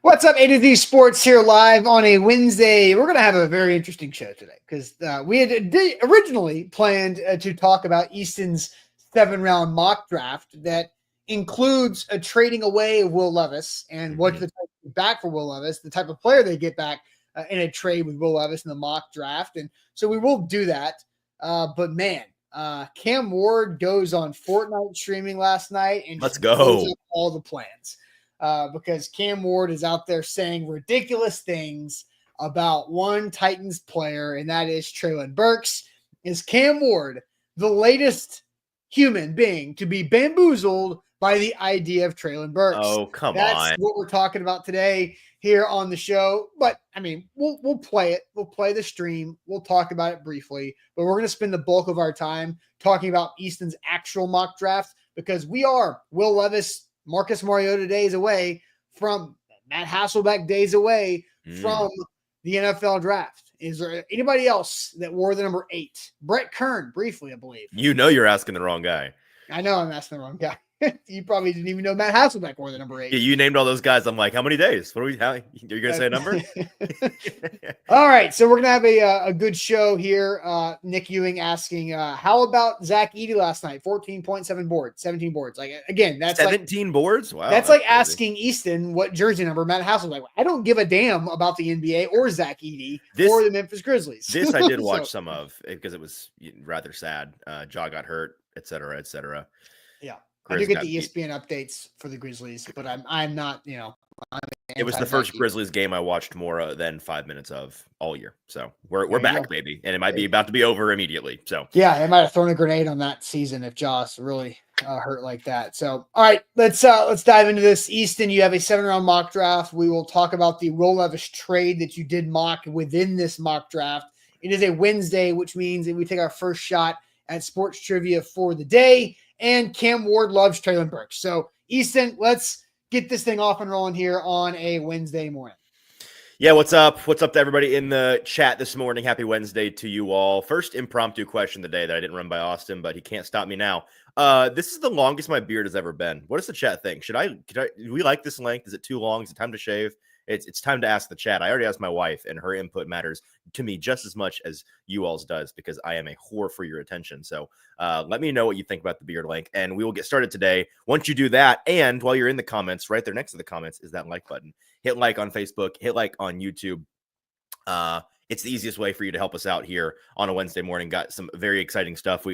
What's up, A to Z Sports here live on a Wednesday. We're going to have a very interesting show today because we had originally planned to talk about Easton's 7-round mock draft that includes a trading away of Will Levis and what the type of back for Will Levis, the type of player they get back in a trade with Will Levis in the mock draft. And so we will do that. But man, Cam Ward goes on Fortnite streaming last night and let's blows go up all the plans. Because Cam Ward is out there saying ridiculous things about one Titans player, and that is Treylon Burks. Is Cam Ward the latest human being to be bamboozled by the idea of Treylon Burks? Oh, come That's on. what we're talking about today here on the show. But, I mean, we'll play it. We'll play the stream. We'll talk about it briefly. But we're going to spend the bulk of our time talking about Easton's actual mock draft because we are Will Levis, Marcus Mariota days away from Matt Hasselbeck days away from the NFL draft. Is there anybody else that wore the number 8? Brett Kern, briefly, I believe. You know you're asking the wrong guy. I know I'm asking the wrong guy. You probably didn't even know Matt Hasselbeck wore the number 8. Yeah, you named all those guys. I'm like, how many days? What are you going to say a number? All right. So we're going to have a good show here. Nick Ewing asking, how about Zach Edey last night? 14.7 boards, 17 boards. Like, again, that's 17 boards. Wow. That's like asking Easton what jersey number Matt Hasselbeck. I don't give a damn about the NBA or Zach Edey or the Memphis Grizzlies. This I did watch some of because it was rather sad. Jaw got hurt, et cetera, et cetera. Yeah. I do get the ESPN updates for the Grizzlies, but I'm not, it was the first Grizzlies game I watched more than 5 minutes of all year. So we're back, baby. And it might be about to be over immediately. So yeah, they might have thrown a grenade on that season if Joss really hurt like that. So, all right, let's dive into this. Easton, you have a 7-round mock draft. We will talk about the Will Levis trade that you did mock within this mock draft. It is a Wednesday, which means that we take our first shot at sports trivia for the day. And Cam Ward loves Treylon Burks. So, Easton, let's get this thing off and rolling here on a Wednesday morning. Yeah, what's up? What's up to everybody in the chat this morning? Happy Wednesday to you all. First impromptu question of the day that I didn't run by Austin, but he can't stop me now. This is the longest my beard has ever been. What does the chat think? Do we like this length? Is it too long? Is it time to shave? It's time to ask the chat. I already asked my wife, and her input matters to me just as much as you all's does because I am a whore for your attention. So let me know what you think about the beard length, and we will get started today. Once you do that, and while you're in the comments, right there next to the comments is that like button. Hit like on Facebook, hit like on YouTube. It's the easiest way for you to help us out here on a Wednesday morning. Got some very exciting stuff.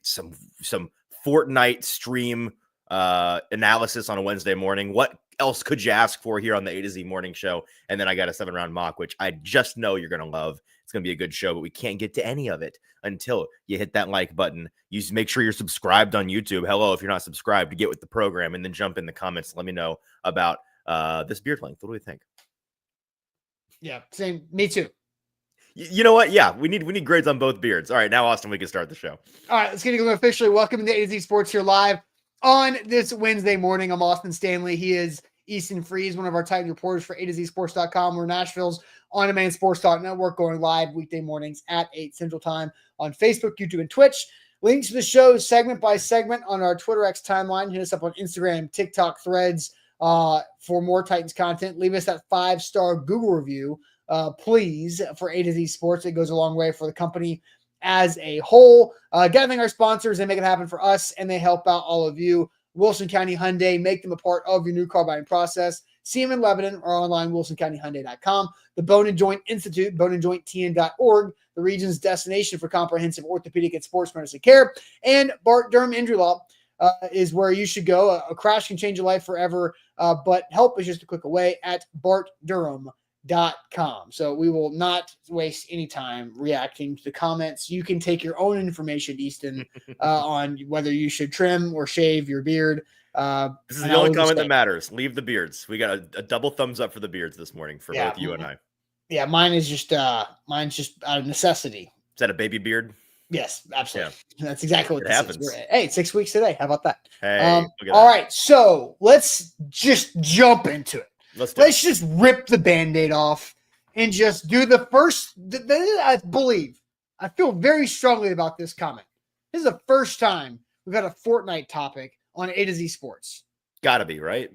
Some Fortnite stream analysis on a Wednesday morning. What else could you ask for here on the A to Z morning show? And then I got a 7-round mock, which I just know you're going to love. It's going to be a good show, but we can't get to any of it until you hit that like button. You make sure you're subscribed on YouTube. Hello, if you're not subscribed, to get with the program, and then jump in the comments. Let me know about this beard length. What do we think? Yeah, same. Me too. You know what? Yeah, we need grades on both beards. All right, now, Austin, we can start the show. All right, let's get it going officially. Welcome to A to Z Sports here live on this Wednesday morning. I'm Austin Stanley. He is Easton Freeze, one of our Titan reporters for A to Z Sports.com. We're Nashville's on-demand sports talk network, going live weekday mornings at 8 Central Time on Facebook, YouTube, and Twitch. Links to the show segment by segment on our Twitter X timeline. Hit us up on Instagram, TikTok, Threads for more Titans content. Leave us that 5-star Google review, please, for A to Z Sports. It goes a long way for the company as a whole. Gotta thank our sponsors. They make it happen for us, and they help out all of you. Wilson County Hyundai, make them a part of your new car buying process. See them in Lebanon or online, wilsoncountyhyundai.com. The Bone and Joint Institute, boneandjointtn.org, the region's destination for comprehensive orthopedic and sports medicine care. And Bart Durham Injury Law is where you should go. A crash can change your life forever, but help is just a click away at bartdurham.com. So we will not waste any time reacting to the comments. You can take your own information, Easton, on whether you should trim or shave your beard. This is the only comment that matters. Leave the beards. We got a double thumbs up for the beards this morning for both you and I. Yeah, mine's just out of necessity. Is that a baby beard? Yes, absolutely. Yeah. That's exactly what it happens. Hey, 6 weeks today. How about that? Hey, all right, so let's just jump into it. Let's just rip the Band-Aid off and just do the first. I feel very strongly about this comment. This is the first time we've got a Fortnite topic on A to Z Sports. Gotta be, right?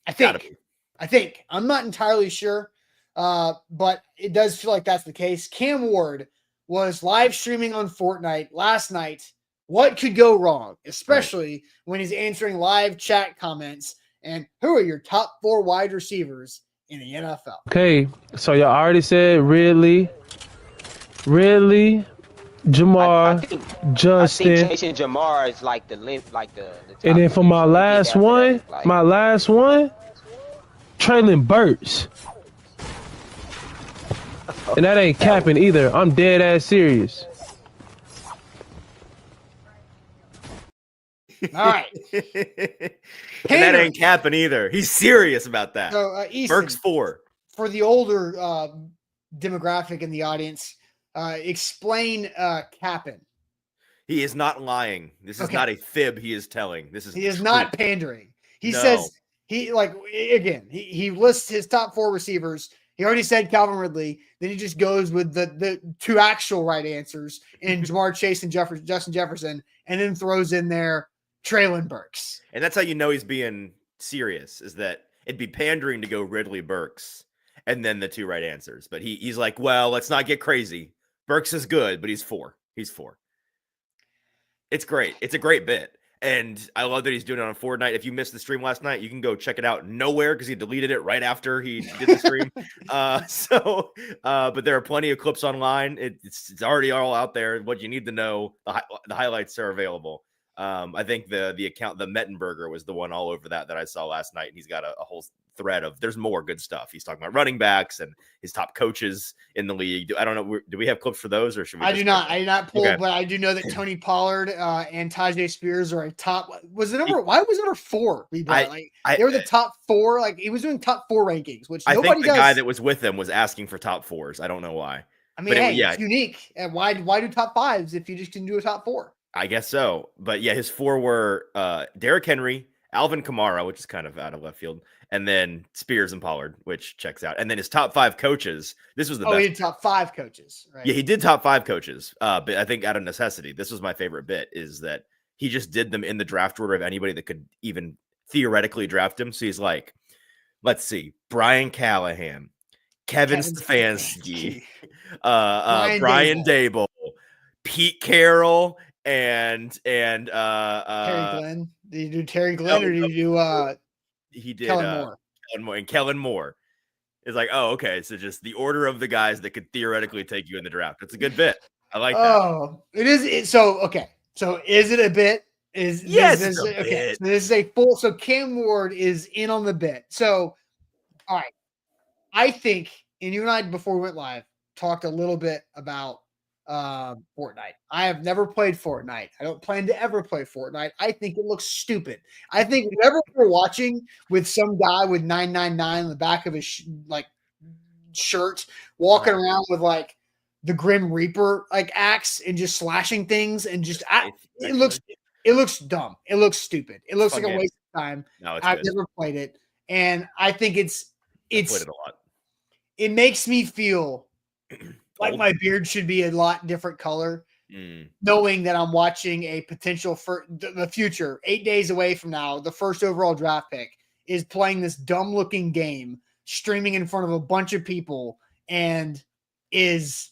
I think. I think. I'm not entirely sure, but it does feel like that's the case. Cam Ward was live streaming on Fortnite last night. What could go wrong, especially when he's answering live chat comments? And who are your top 4 wide receivers in the NFL? Okay, so y'all already said Ridley, I Jamar, think Justin, Chase and Jamar is like the length, like the top and then for three. my So we get last after one, that, Treylon Burks. And that ain't capping either. I'm dead ass serious. All right. And that ain't capping either. He's serious about that. So, Easton, Burks 4. for the older demographic in the audience, explain capping. He is not lying. This is not a fib he is telling. He is not pandering. He says he lists his top 4 receivers. He already said Calvin Ridley. Then he just goes with the 2 actual right answers in Jamar Chase and Justin Jefferson, and then throws in there Treylon Burks. And that's how you know he's being serious, is that it'd be pandering to go Ridley Burks and then the 2 right answers. But he's like, well, let's not get crazy. Burks is good, but he's 4. He's 4. It's great. It's a great bit. And I love that he's doing it on Fortnite. If you missed the stream last night, you can go check it out nowhere because he deleted it right after he did the stream. But there are plenty of clips online. It's already all out there. What you need to know, the highlights are available. I think the account, the Mettenberger, was the one all over that I saw last night. And he's got a whole thread of, there's more good stuff. He's talking about running backs and his top coaches in the league. I don't know. Do we have clips for those, or should we? I did not pull, but I do know that Tony Pollard and Tajay Spears are a top. Why was it number 4? They were the top 4. Like, he was doing top 4 rankings, which I nobody think the does. guy that was with him was asking for top 4s. I don't know why. I mean, it's unique. And why do top 5s if you just can do a top 4? I guess so. But yeah, his 4 were Derrick Henry, Alvin Kamara, which is kind of out of left field, and then Spears and Pollard, which checks out. And then his top 5 coaches. This was the best. He did top 5 coaches, right? Yeah, he did top 5 coaches. But I think out of necessity, this was my favorite bit, is that he just did them in the draft order of anybody that could even theoretically draft him. So he's like, let's see, Brian Callahan, Kevin Stefanski, Brian Dable, Pete Carroll, and Terry Glenn. Did you do Terry Glenn, or did you do he did Kellen Moore? Kellen Moore is like, oh, okay, so just the order of the guys that could theoretically take you in the draft. It's a good bit. I like that. Oh, it is. So is it a bit? Yes, this is a full. So Cam Ward is in on the bit. So, all right, I think, and you and I, before we went live, talked a little bit about Fortnite. I have never played Fortnite. I don't plan to ever play Fortnite. I think it looks stupid. I think whenever we're watching with some guy with 999 on the back of his shirt, walking around with like the Grim Reaper axe and just slashing things, and just it looks dumb. It looks stupid. It looks like a waste of time. No, I've never played it, and I think it's played it a lot. It makes me feel like my beard should be a lot different color, knowing that I'm watching a potential for the future, 8 days away from now, the first overall draft pick is playing this dumb looking game, streaming in front of a bunch of people, and is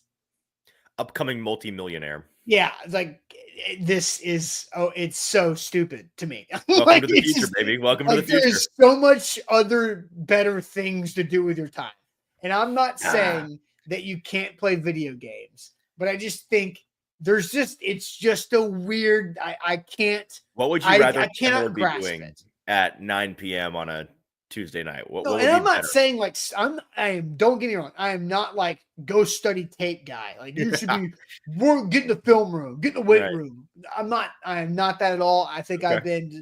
upcoming multimillionaire. Yeah, like, this is it's so stupid to me. Welcome to the future, baby. Welcome to the future. There's so much other better things to do with your time, and I'm not saying that you can't play video games, but I just think it's just a weird. I can't. What would you rather? I cannot be doing it at 9 p.m. on a Tuesday night? What and I'm not saying don't get me wrong. I am not like go study tape guy. Like, you should be get in the film room, get in the weight room. I am not that at all. I think I've been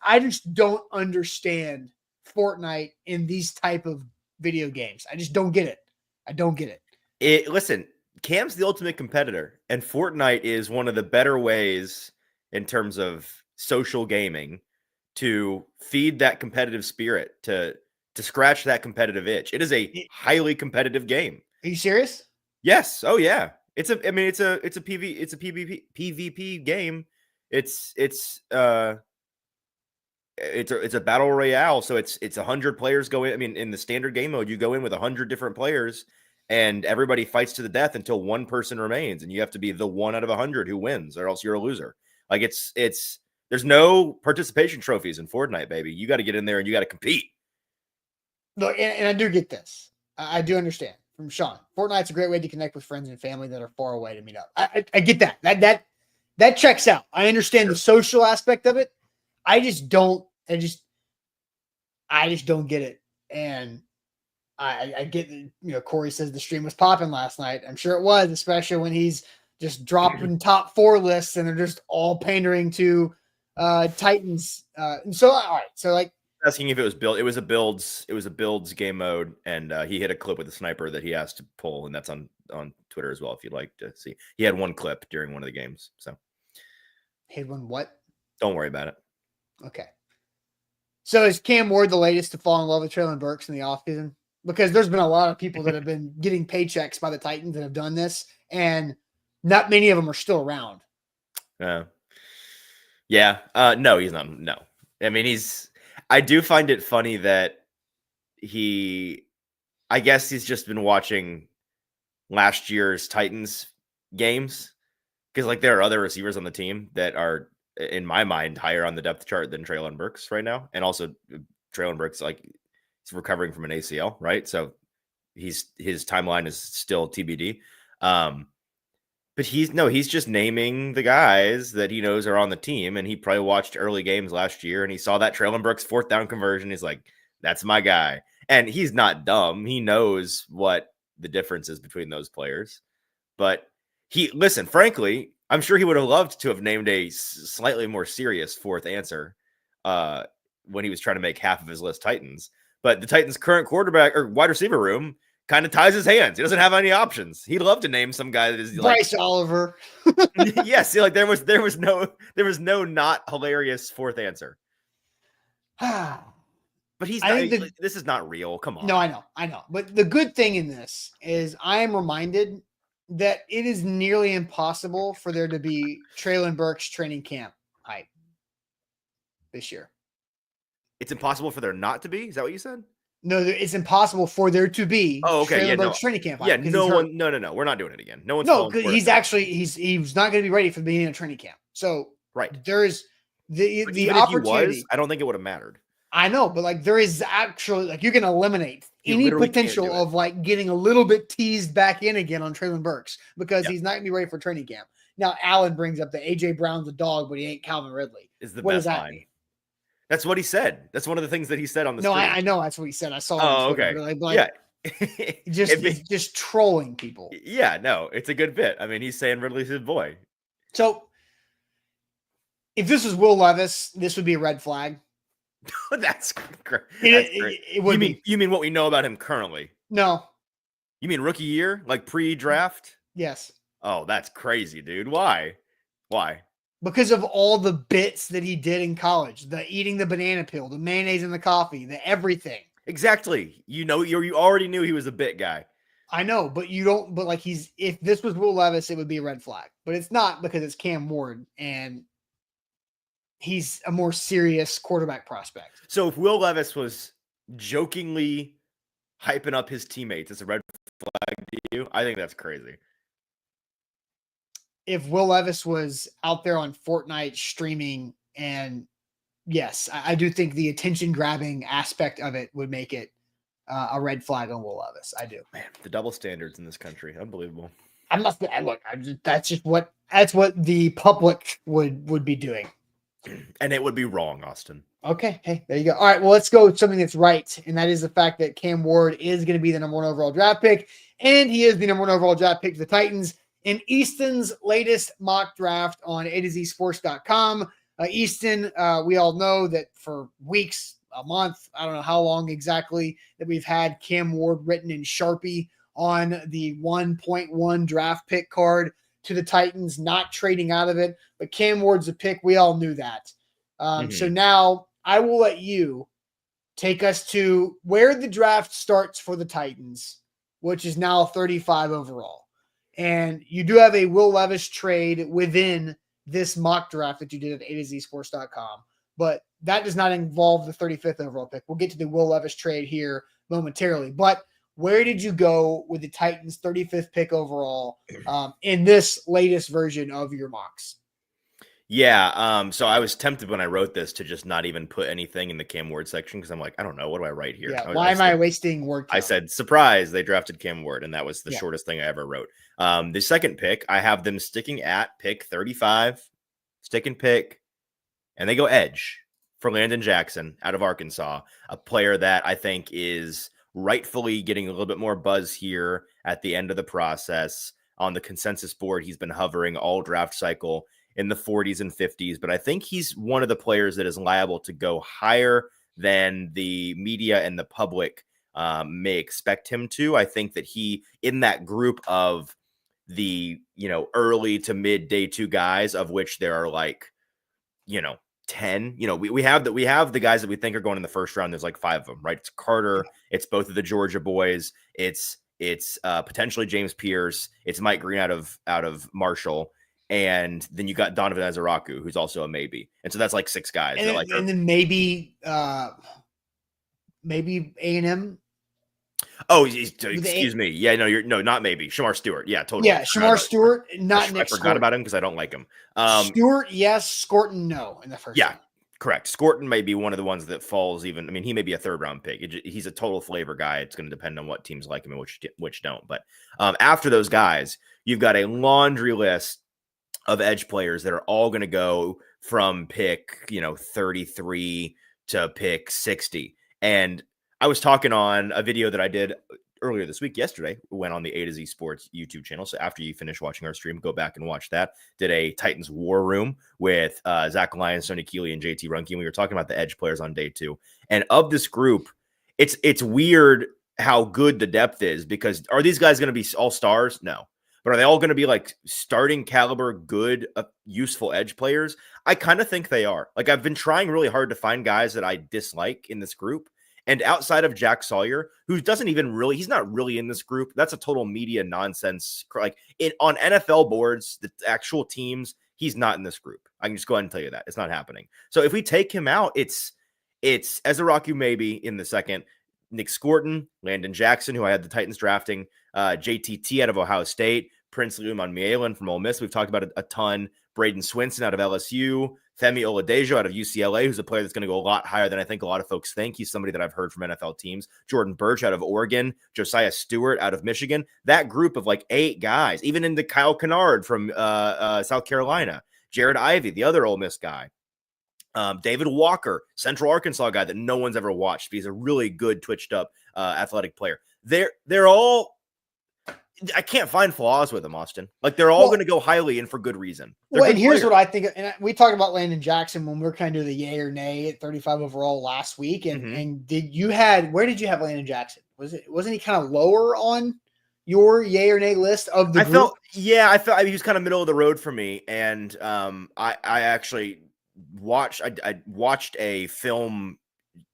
I just don't understand Fortnite in these type of video games. I just don't get it. I don't get it. Listen, Cam's the ultimate competitor, and Fortnite is one of the better ways in terms of social gaming to feed that competitive spirit, to scratch that competitive itch. It is a highly competitive game. Are you serious? Yes. Oh yeah. It's a PvP game. It's it's a battle royale, so it's 100 players go in. I mean, in the standard game mode, you go in with 100 different players, and everybody fights to the death until one person remains, and you have to be the 1 out of 100 who wins, or else you're a loser. Like it's there's no participation trophies in Fortnite, baby. You got to get in there and you got to compete. Look, and I do get this. I do understand from Sean. Fortnite's a great way to connect with friends and family that are far away to meet up. I get that. That checks out. I understand the social aspect of it. I just don't get it. And I get that, Corey says the stream was popping last night. I'm sure it was, especially when he's just dropping top 4 lists and they're just all pandering to Titans. And so, all right. So like asking if it was build, it was a builds game mode, and he hit a clip with a sniper that he asked to pull, and that's on Twitter as well if you'd like to see. He had one clip during one of the games. So he had one what? Don't worry about it. Okay. So is Cam Ward the latest to fall in love with Treylon Burks in the offseason? Because there's been a lot of people that have been getting paychecks by the Titans that have done this, and not many of them are still around. Yeah. No, he's not. No. I mean, I do find it funny that I guess he's just been watching last year's Titans games, because like there are other receivers on the team that are, in my mind, higher on the depth chart than Treylon Burks right now. And also Treylon Burks, like, he's recovering from an ACL, right? So his timeline is still TBD. But he's just naming the guys that he knows are on the team, and he probably watched early games last year, and he saw that Treylon Burks 4th down conversion. He's like, that's my guy. And he's not dumb. He knows what the difference is between those players. But frankly, I'm sure he would have loved to have named a slightly more serious 4th answer when he was trying to make half of his list Titans. But the Titans' current quarterback or wide receiver room kind of ties his hands. He doesn't have any options. He'd love to name some guy that is Bryce Oliver. Yes, like there was no not hilarious 4th answer. But this is not real. Come on. No, I know. But the good thing in this is I am reminded that it is nearly impossible for there to be Treylon Burks training camp hype this year. It's impossible for there not to be? Is that what you said? No, it's impossible for there to be Treylon Burks training camp hype. Yeah, no. We're not doing it again. No one's because he's not going to be ready for the beginning of training camp. So right. There is the opportunity. I don't think it would have mattered. I know, but like there is actually, like, you can eliminate any potential of like getting a little bit teased back in again on Treylon Burks because he's not going to be ready for training camp. Now, Allen brings up that AJ Brown's a dog, but he ain't Calvin Ridley. What does that mean? That's what he said. That's one of the things that he said on the stream. I know that's what he said. I saw. Oh, okay. Just trolling people. Yeah, no, it's a good bit. I mean, he's saying Ridley's his boy. So, if this was Will Levis, this would be a red flag. That's great. It would you mean what we know about him currently? No. You mean rookie year, like pre-draft? Yes. Oh, that's crazy, dude. Why? Because of all the bits that he did in college, the eating the banana peel, the mayonnaise in the coffee, the everything. Exactly. You already knew he was a bit guy. I know, but you don't. But like if this was Will Levis, it would be a red flag. But it's not, because it's Cam Ward and he's a more serious quarterback prospect. So if Will Levis was jokingly hyping up his teammates, it's a red flag to you? I think that's crazy. If Will Levis was out there on Fortnite streaming, and yes, I do think the attention grabbing aspect of it would make it a red flag on Will Levis. I do. Man, the double standards in this country, unbelievable. That's what the public would be doing. And it would be wrong, Austin. Okay. Hey, there you go. All right. Well, let's go with something that's right. And that is the fact that Cam Ward is going to be the number 1 overall draft pick. And he is the number 1 overall draft pick to the Titans in Easton's latest mock draft on A2ZSports.com. Easton, we all know that for weeks, a month, I don't know how long exactly, that we've had Cam Ward written in Sharpie on the 1.1 draft pick card to the Titans, not trading out of it. But Cam Ward's a pick. We all knew that. So now I will let you take us to where the draft starts for the Titans, which is now 35 overall. And you do have a Will Levis trade within this mock draft that you did at A2ZSports.com. but that does not involve the 35th overall pick. We'll get to the Will Levis trade here momentarily. But where did you go with the Titans' 35th pick overall in this latest version of your mocks? Yeah, so I was tempted when I wrote this to just not even put anything in the Cam Ward section because I'm like, I don't know, what do I write here? Yeah, why am I wasting word count? I said, surprise, they drafted Cam Ward, and that was the shortest thing I ever wrote. The second pick, I have them sticking at pick 35, stick and pick, and they go edge for Landon Jackson out of Arkansas, a player that I think is rightfully getting a little bit more buzz here at the end of the process. On the consensus board, he's been hovering all draft cycle in the 40s and 50s, but I think he's one of the players that is liable to go higher than the media and the public may expect him to. I think that he, in that group of the, early to mid day two guys, of which there are like, 10, we have the guys that we think are going in the first round. There's like 5 of them, right? It's Carter. It's both of the Georgia boys. It's potentially James Pierce. It's Mike Green out of Marshall. And then you got Donovan Azaraku, who's also a maybe. And so that's like 6 guys. And then maybe A&M. Oh, excuse me. Yeah, not maybe. Shamar Stewart. Yeah, totally. Yeah, Shamar Stewart, not Nick I forgot about him because I don't like him. Stewart, yes. Scorton, no, in the first round. Correct. Scorton may be one of the ones that falls even. I mean, he may be a 3rd round pick. He's a total flavor guy. It's going to depend on what teams like him and which don't. But after those guys, you've got a laundry list of edge players that are all going to go from pick, 33 to pick 60. And I was talking on a video that I did earlier this week, yesterday, went on the A to Z Sports YouTube channel. So after you finish watching our stream, go back and watch that. Did a Titans War Room with Zach Lyons, Sonny Keeley, and JT Runke. And we were talking about the edge players on day 2. And of this group, it's weird how good the depth is, because are these guys going to be all stars? No. But are they all going to be like starting caliber, good, useful edge players? I kind of think they are. Like, I've been trying really hard to find guys that I dislike in this group. And outside of Jack Sawyer, who doesn't even really, he's not really in this group. That's a total media nonsense. Like, on NFL boards, the actual teams, he's not in this group. I can just go ahead and tell you that. It's not happening. So if we take him out, it's Ezaraku maybe in the second, Nick Scorton, Landon Jackson, who I had the Titans drafting, JTT out of Ohio State, Princely Umanmielen from Ole Miss. We've talked about it a ton. Braden Swinson out of LSU, Femi Oladejo out of UCLA, who's a player that's going to go a lot higher than I think a lot of folks think. He's somebody that I've heard from NFL teams. Jordan Birch out of Oregon, Josiah Stewart out of Michigan. That group of like 8 guys, even into Kyle Kennard from South Carolina, Jared Ivey, the other Ole Miss guy, David Walker, Central Arkansas guy that no one's ever watched, but he's a really good twitched up athletic player. They're all, I can't find flaws with them, Austin. Like, they're all going to go highly and for good reason. And here's what I think. And we talked about Landon Jackson when we were kind of doing the yay or nay at 35 overall last week. And where did you have Landon Jackson? Wasn't he kind of lower on your yay or nay list of the group? I felt he was kind of middle of the road for me. And I actually watched a film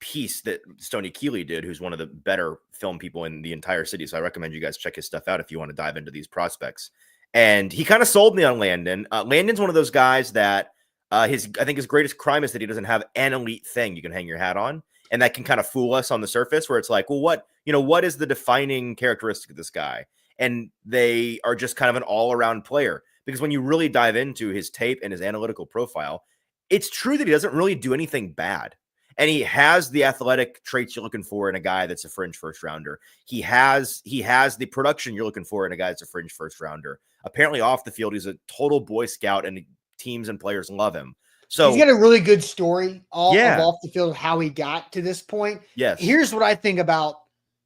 piece that Stoney Keeley did, who's one of the better film people in the entire city. So I recommend you guys check his stuff out if you want to dive into these prospects. And he kind of sold me on Landon. Landon's one of those guys that I think his greatest crime is that he doesn't have an elite thing you can hang your hat on. And that can kind of fool us on the surface, where it's like, well, what is the defining characteristic of this guy? And they are just kind of an all-around player, because when you really dive into his tape and his analytical profile, it's true that he doesn't really do anything bad. And he has the athletic traits you're looking for in a guy that's a fringe first rounder. He has the production you're looking for in a guy that's a fringe first rounder. Apparently off the field, he's a total Boy Scout, and teams and players love him. So he's got a really good story off the field of how he got to this point. Yes. Here's what I think about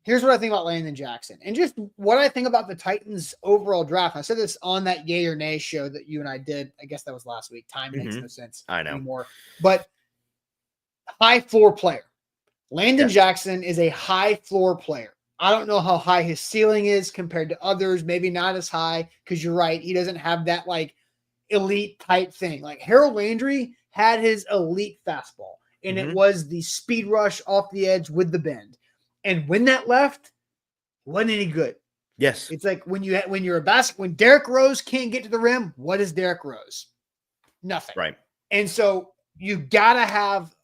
Landon Jackson, and just what I think about the Titans overall draft. I said this on that yay or nay show that you and I did. I guess that was last week. Time makes no sense anymore. But high floor player. Landon Jackson is a high floor player. I don't know how high his ceiling is compared to others. Maybe not as high, because you're right. He doesn't have that like elite type thing. Like Harold Landry had his elite fastball, and it was the speed rush off the edge with the bend. And when that left, wasn't any good. Yes. It's like when Derrick Rose can't get to the rim, what is Derrick Rose? Nothing. Right. And so you gotta have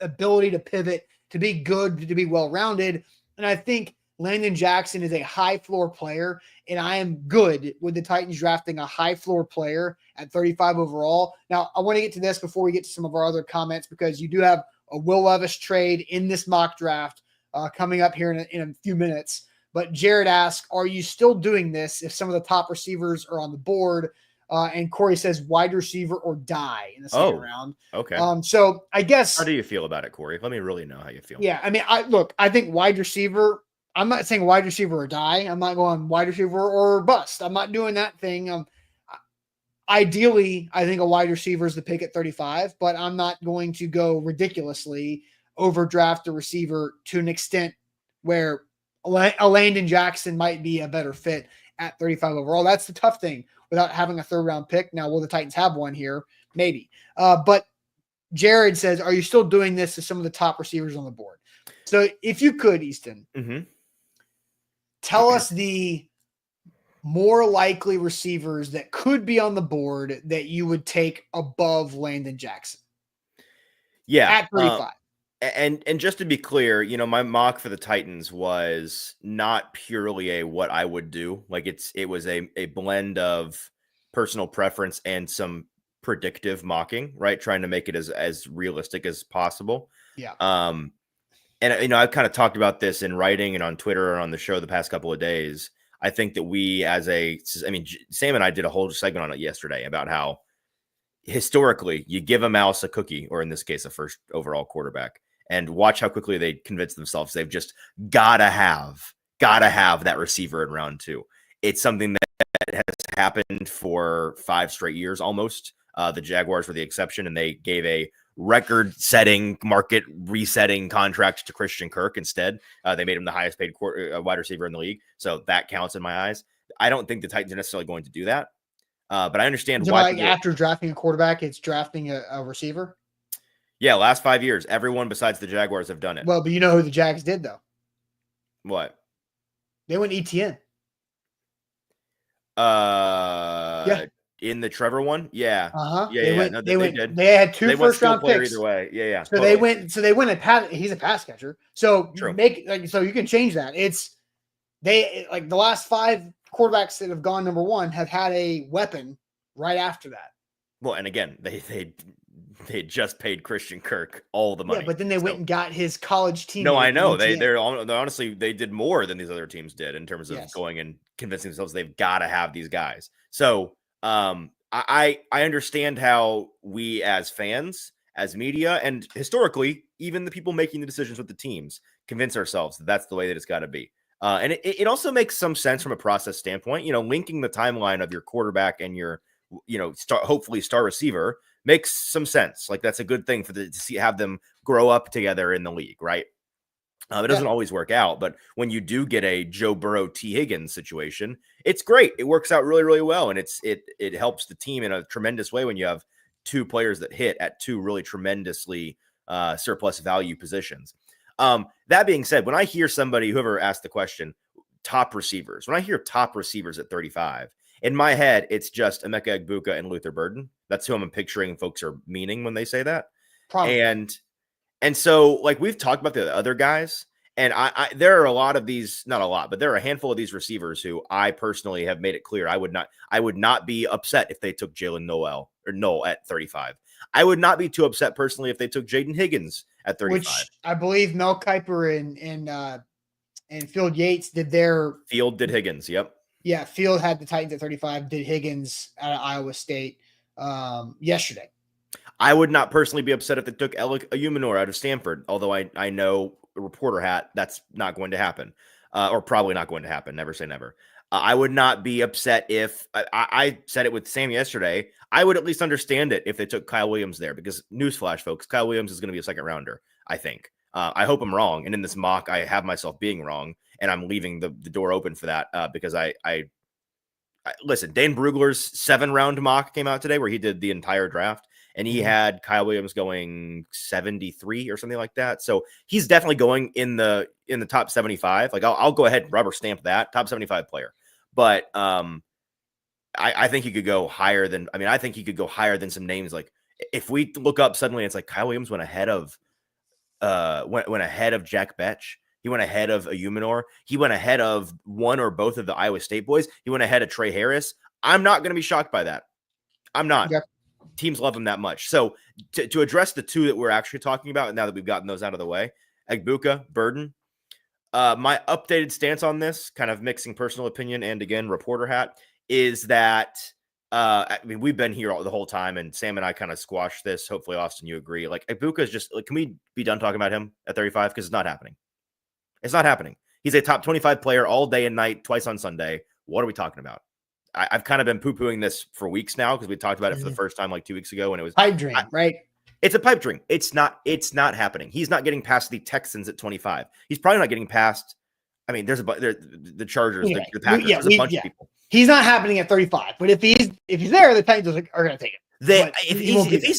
ability to pivot, to be good, to be well-rounded. And I think Landon Jackson is a high floor player, and I am good with the Titans drafting a high floor player at 35 overall. Now, I want to get to this before we get to some of our other comments, because you do have a Will Levis trade in this mock draft coming up here in a few minutes. But Jared asked, are you still doing this if some of the top receivers are on the board? And Corey says wide receiver or die in the second round. Okay. So I guess. How do you feel about it, Corey? Let me really know how you feel. Yeah. I mean, I think wide receiver, I'm not saying wide receiver or die. I'm not going wide receiver or bust. I'm not doing that thing. Ideally, I think a wide receiver is the pick at 35, but I'm not going to go ridiculously overdraft a receiver to an extent where a Landon Jackson might be a better fit at 35 overall. That's the tough thing without having a third round pick. Now, will the Titans have one here? Maybe. But Jared says, are you still doing this to some of the top receivers on the board? So if you could, Easton, tell us the more likely receivers that could be on the board that you would take above Landon Jackson. Yeah. At 35. And just to be clear, you know, my mock for the Titans was not purely a what I would do. Like it was a blend of personal preference and some predictive mocking, right? Trying to make it as realistic as possible. Yeah. And you know, I've kind of talked about this in writing and on Twitter and on the show the past couple of days. I think that we Sam and I did a whole segment on it yesterday about how historically you give a mouse a cookie, or in this case, a first overall quarterback, and watch how quickly they convince themselves they've just gotta have that receiver in round 2. It's something that has happened for 5 straight years almost. The Jaguars were the exception, and they gave a record-setting, market-resetting contract to Christian Kirk instead. They made him the highest-paid wide receiver in the league, so that counts in my eyes. I don't think the Titans are necessarily going to do that, but I understand why. After drafting a quarterback, it's drafting a receiver? Yeah, last 5 years, everyone besides the Jaguars have done it. Well, but you know who the Jags did, though? What? They went ETN. Yeah. In the Trevor one, yeah, Yeah, they did. They had 2 first-round picks either way. Yeah. So totally. they went a pass. He's a pass catcher, so True. So you can change that. They the last 5 quarterbacks that have gone number 1 have had a weapon right after that. Well, and again, they just paid Christian Kirk all the money. Yeah, but then they went and got his college team. No, I know they're honestly they did more than these other teams did in terms of going and convincing themselves they've got to have these guys. So. I understand how we as fans, as media, and historically, even the people making the decisions with the teams convince ourselves that that's the way that it's got to be. And it also makes some sense from a process standpoint. You know, linking the timeline of your quarterback and your, hopefully star receiver makes some sense. Like that's a good thing have them grow up together in the league, right? It doesn't always work out, but when you do get a Joe Burrow, T. Higgins situation, it's great. It works out really, really well, and it helps the team in a tremendous way when you have 2 players that hit at 2 really tremendously surplus value positions. That being said, when I hear whoever asked the question, top receivers, when I hear top receivers at 35, in my head, it's just Emeka Egbuka and Luther Burden. That's who I'm picturing folks are meaning when they say that. Probably. And so, like we've talked about the other guys, and there are a lot of these, not a lot, but there are a handful of these receivers who I personally have made it clear I would not be upset if they took Jalen Noel at 35. I would not be too upset personally if they took Jaden Higgins at 35. Which I believe Mel Kiper and Field Yates did their. Field did Higgins, yep. Yeah, Field had the Titans at 35, did Higgins out of Iowa State yesterday. I would not personally be upset if they took Alec Ayumanor out of Stanford, although I know a reporter hat that's not going to happen, or probably not going to happen. Never say never. I would not be upset if I said it with Sam yesterday. I would at least understand it if they took Kyle Williams there, because newsflash, folks, Kyle Williams is going to be a second rounder. I think. I hope I'm wrong, and in this mock, I have myself being wrong, and I'm leaving the door open for that because I listen. Dane Brugler's 7-round mock came out today where he did the entire draft. And he had Kyle Williams going 73 or something like that. So he's definitely going in the top 75. Like I'll go ahead and rubber stamp that top 75 player. But I think he could go higher than. I think he could go higher than some names like If we look up suddenly, it's like Kyle Williams went ahead of Jack Betch. He went ahead of Ayumanor. He went ahead of one or both of the Iowa State boys. He went ahead of Trey Harris. I'm not going to be shocked by that. I'm not. Yep. Teams love him that much. So to address the two that we're actually talking about, now that we've gotten those out of the way, Egbuka, Burden, my updated stance on this, kind of mixing personal opinion and, again, reporter hat, is that I mean, we've been here the whole time, and Sam and I kind of squashed this. Hopefully, Austin, you agree. Like, Egbuka is just, like, can we be done talking about him at 35? Because it's not happening. It's not happening. He's a top 25 player all day and night, twice on Sunday. What are we talking about? I've kind of been poo-pooing this for weeks now because we talked about it for the first time like 2 weeks ago, and it was pipe dream, right? It's a pipe dream. It's not happening. He's not getting past the Texans at 25. He's probably not getting past. I mean, there's the Chargers, the Packers. There's a bunch of people. He's not happening at 35, but if he's there, the Titans are going to take it.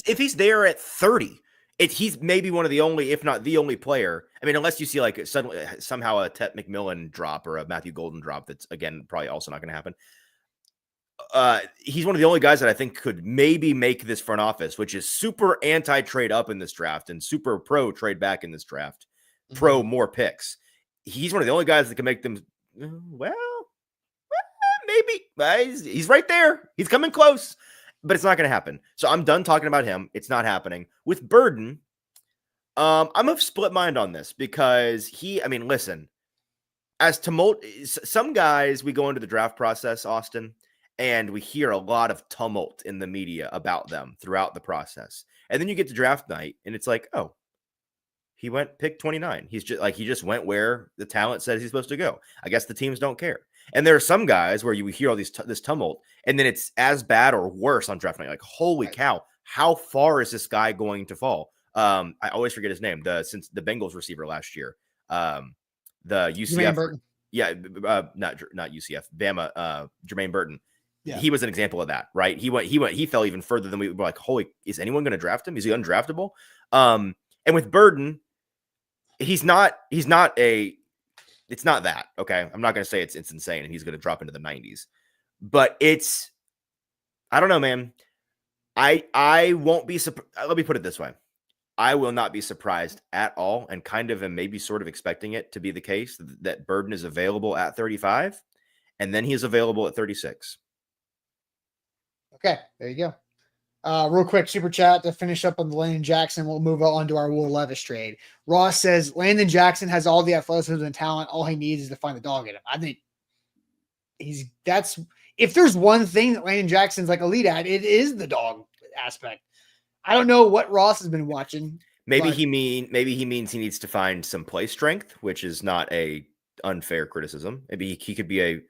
If he's there at 30, he's maybe one of the only, if not the only player. I mean, unless you see like suddenly somehow a Tet McMillan drop or a Matthew Golden drop, that's again probably also not going to happen. He's one of the only guys that I think could maybe make this front office, which is super anti-trade up in this draft and super pro trade back in this draft, pro more picks. He's one of the only guys that can make them. Maybe he's right there. He's coming close, but it's not going to happen. So I'm done talking about him. It's not happening with Burden. I'm of split mind on this because listen, as tumult, some guys, we go into the draft process, Austin, and we hear a lot of tumult in the media about them throughout the process. And then you get to draft night and it's like, oh, he went pick 29. He just went where the talent says he's supposed to go. I guess the teams don't care. And there are some guys where you hear all this tumult, and then it's as bad or worse on draft night. Like, holy cow, how far is this guy going to fall? I always forget his name. Since the Bengals receiver last year, the UCF, not UCF, Bama, Jermaine Burton. Yeah. He was an example of that, right? He fell even further than we were like, holy, is anyone going to draft him? Is he undraftable? And with Burden, it's not that, okay? I'm not going to say it's insane and he's going to drop into the 90s. But I don't know, man. I won't be surprised. Let me put it this way. I will not be surprised at all, and kind of am maybe sort of expecting it to be the case that Burden is available at 35, and then he is available at 36. Okay, there you go. Real quick, super chat to finish up on the Landon Jackson. We'll move on to our Will Levis trade. Ross says Landon Jackson has all the athleticism and talent. All he needs is to find the dog in him. I think if there's one thing that Landon Jackson's like elite at, it is the dog aspect. I don't know what Ross has been watching. Maybe he means he needs to find some play strength, which is not a unfair criticism. Maybe he could be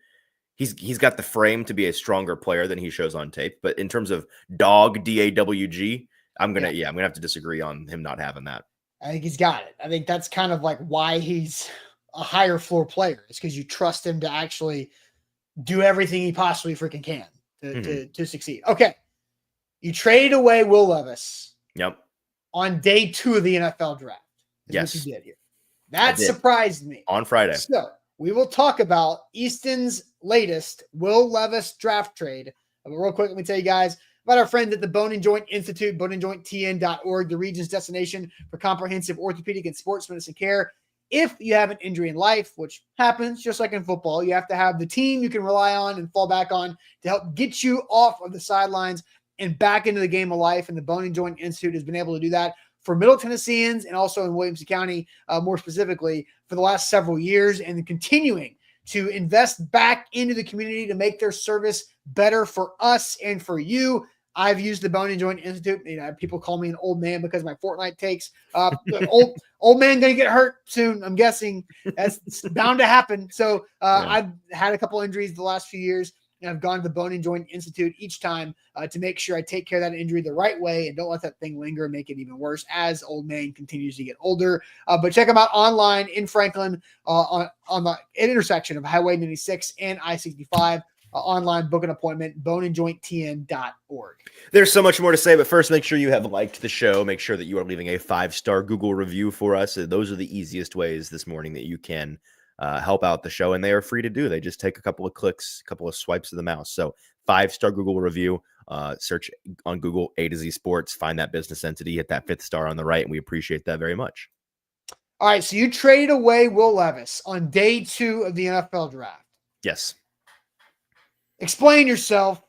he's got the frame to be a stronger player than he shows on tape. But in terms of dog, DAWG, I'm gonna have to disagree on him not having that. I think he's got it. I think that's kind of like why he's a higher floor player. It's because you trust him to actually do everything he possibly freaking can to succeed. Okay. You traded away Will Levis. Yep. On day 2 of the NFL draft. Yes. What you did here. That surprised me. On Friday. So we will talk about Easton's latest Will Levis draft trade. But real quick, let me tell you guys about our friends at the Bone and Joint Institute, boneandjointtn.org, the region's destination for comprehensive orthopedic and sports medicine care. If you have an injury in life, which happens just like in football, you have to have the team you can rely on and fall back on to help get you off of the sidelines and back into the game of life. And the Bone and Joint Institute has been able to do that for Middle Tennesseans and also in Williamson County, more specifically, for the last several years, and continuing to invest back into the community to make their service better for us and for you. I've used the Bone and Joint Institute. You know, people call me an old man because of my Fortnite takes. Old man going to get hurt soon. I'm guessing that's bound to happen. So I've had a couple injuries the last few years, and I've gone to the Bone and Joint Institute each time to make sure I take care of that injury the right way and don't let that thing linger and make it even worse as old man continues to get older. But check them out online in Franklin on the intersection of Highway 96 and I-65. Online, book an appointment, boneandjointtn.org. There's so much more to say, but first, make sure you have liked the show. Make sure that you are leaving a 5-star Google review for us. Those are the easiest ways this morning that you can help out the show, and they are free to do. They just take a couple of clicks, a couple of swipes of the mouse. So 5-star Google review, search on Google A to Z Sports, find that business entity, hit that 5th star on the right, and we appreciate that very much. All right, so you traded away Will Levis on day 2 of the NFL draft. Yes. Explain yourself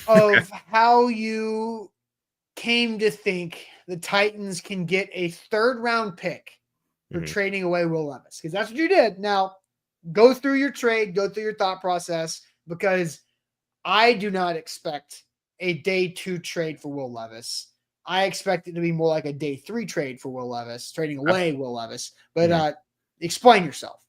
of how you came to think the Titans can get a 3rd-round pick for trading away Will Levis, because that's what you did. Now, go through your trade, go through your thought process, because I do not expect a day 2 trade for Will Levis. I expect it to be more like a day 3 trade for Will Levis, trading away Will Levis. But explain yourself.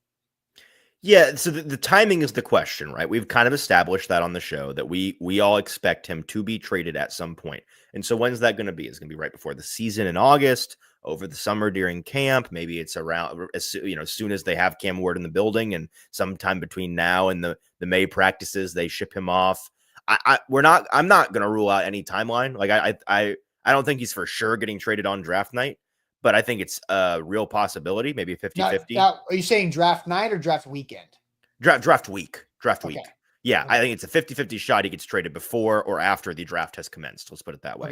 Yeah, so the timing is the question, right? We've kind of established that on the show that we all expect him to be traded at some point. And so when's that going to be? It's going to be right before the season in August, over the summer during camp. Maybe it's around as soon as they have Cam Ward in the building, and sometime between now and the May practices, they ship him off. I'm not going to rule out any timeline. Like I don't think he's for sure getting traded on draft night, but I think it's a real possibility, maybe 50-50. Now, are you saying draft night or draft weekend? Draft week. Okay. Yeah, okay. I think it's a 50-50 shot he gets traded before or after the draft has commenced. Let's put it that way.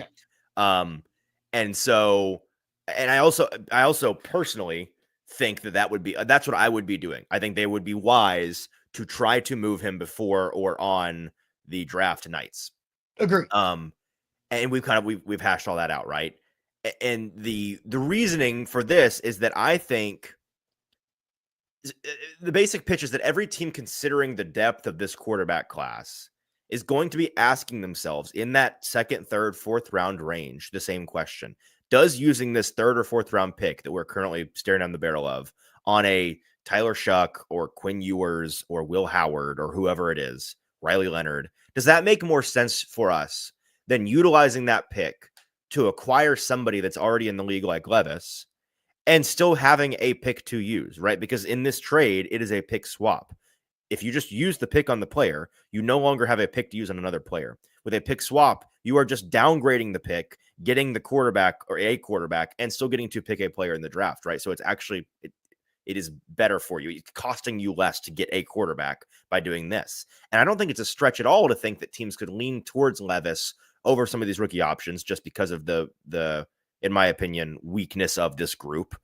Okay. And I also personally think that's what I would be doing. I think they would be wise to try to move him before or on the draft nights. Agree. And we've hashed all that out, right? And the reasoning for this is that I think the basic pitch is that every team considering the depth of this quarterback class is going to be asking themselves in that 2nd, 3rd, 4th round range the same question. Does using this 3rd or 4th round pick that we're currently staring down the barrel of on a Tyler Shuck or Quinn Ewers or Will Howard or whoever it is, Riley Leonard, does that make more sense for us than utilizing that pick to acquire somebody that's already in the league like Levis and still having a pick to use, right? Because in this trade, it is a pick swap. If you just use the pick on the player, you no longer have a pick to use on another player. With a pick swap, you are just downgrading the pick, getting the quarterback or a quarterback, and still getting to pick a player in the draft, right? So it's actually, it is better for you. It's costing you less to get a quarterback by doing this. And I don't think it's a stretch at all to think that teams could lean towards Levis over some of these rookie options just because of the in my opinion, weakness of this group.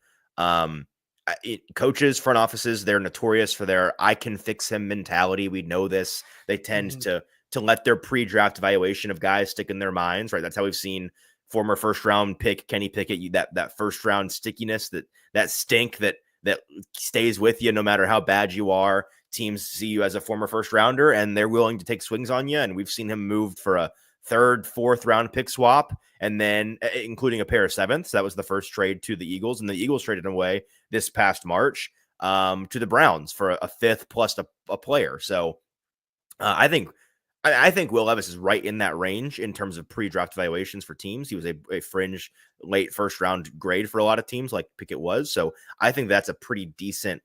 Coaches, front offices, they're notorious for their I can fix him mentality. We know this. They tend to let their pre-draft evaluation of guys stick in their minds, right? That's how we've seen former 1st round pick Kenny Pickett, that 1st round stickiness, that stink that stays with you no matter how bad you are. Teams see you as a former 1st rounder and they're willing to take swings on you. And we've seen him moved for a 3rd, 4th round pick swap, and then including a pair of 7ths. That was the first trade to the Eagles, and the Eagles traded him away this past March to the Browns for a 5th plus a player. So I think Will Levis is right in that range in terms of pre-draft evaluations for teams. He was a fringe late 1st round grade for a lot of teams like Pickett was. So I think that's a pretty decent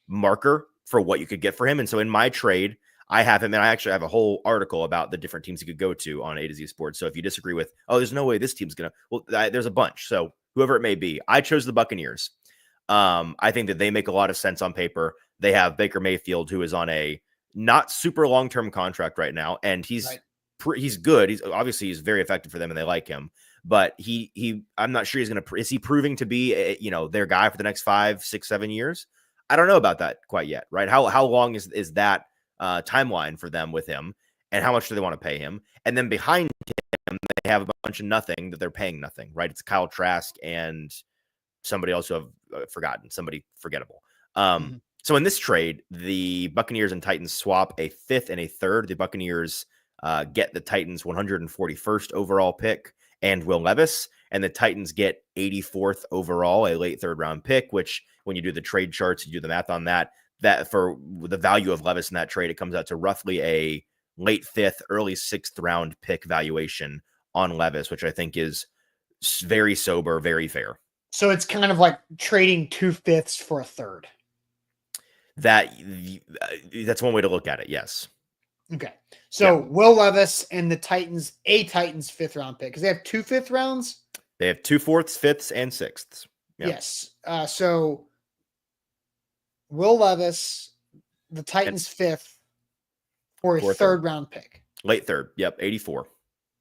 marker for what you could get for him. And so in my trade, I have him, and I actually have a whole article about the different teams he could go to on A to Z Sports. So if you disagree with, there's no way this team's going to, there's a bunch. So whoever it may be, I chose the Buccaneers. I think that they make a lot of sense on paper. They have Baker Mayfield, who is on a not super long-term contract right now. And he's good. He's very effective for them and they like him, but I'm not sure is he proving to be their guy for the next 5, 6, 7 years? I don't know about that quite yet. Right. How long is that timeline for them with him, and how much do they want to pay him? And then behind him, they have a bunch of nothing that they're paying nothing, right? It's Kyle Trask and somebody else who I've forgotten, somebody forgettable. So in this trade, the Buccaneers and Titans swap a 5th and a 3rd. The Buccaneers get the Titans 141st overall pick and Will Levis, and the Titans get 84th overall, a late 3rd round pick, which when you do the trade charts, you do the math on that for the value of Levis in that trade, it comes out to roughly a late 5th, early 6th round pick valuation on Levis, which I think is very sober, very fair. So it's kind of like trading 2 5ths for a 3rd. That's one way to look at it. Yes. Okay. So Will Levis and the Titans, a Titans 5th round pick, because they have 2 5th rounds. They have 2 4ths, 5ths, and 6ths. Yep. Yes. So Will Levis, the Titans' fifth, for a third round pick. Late third. Yep. 84.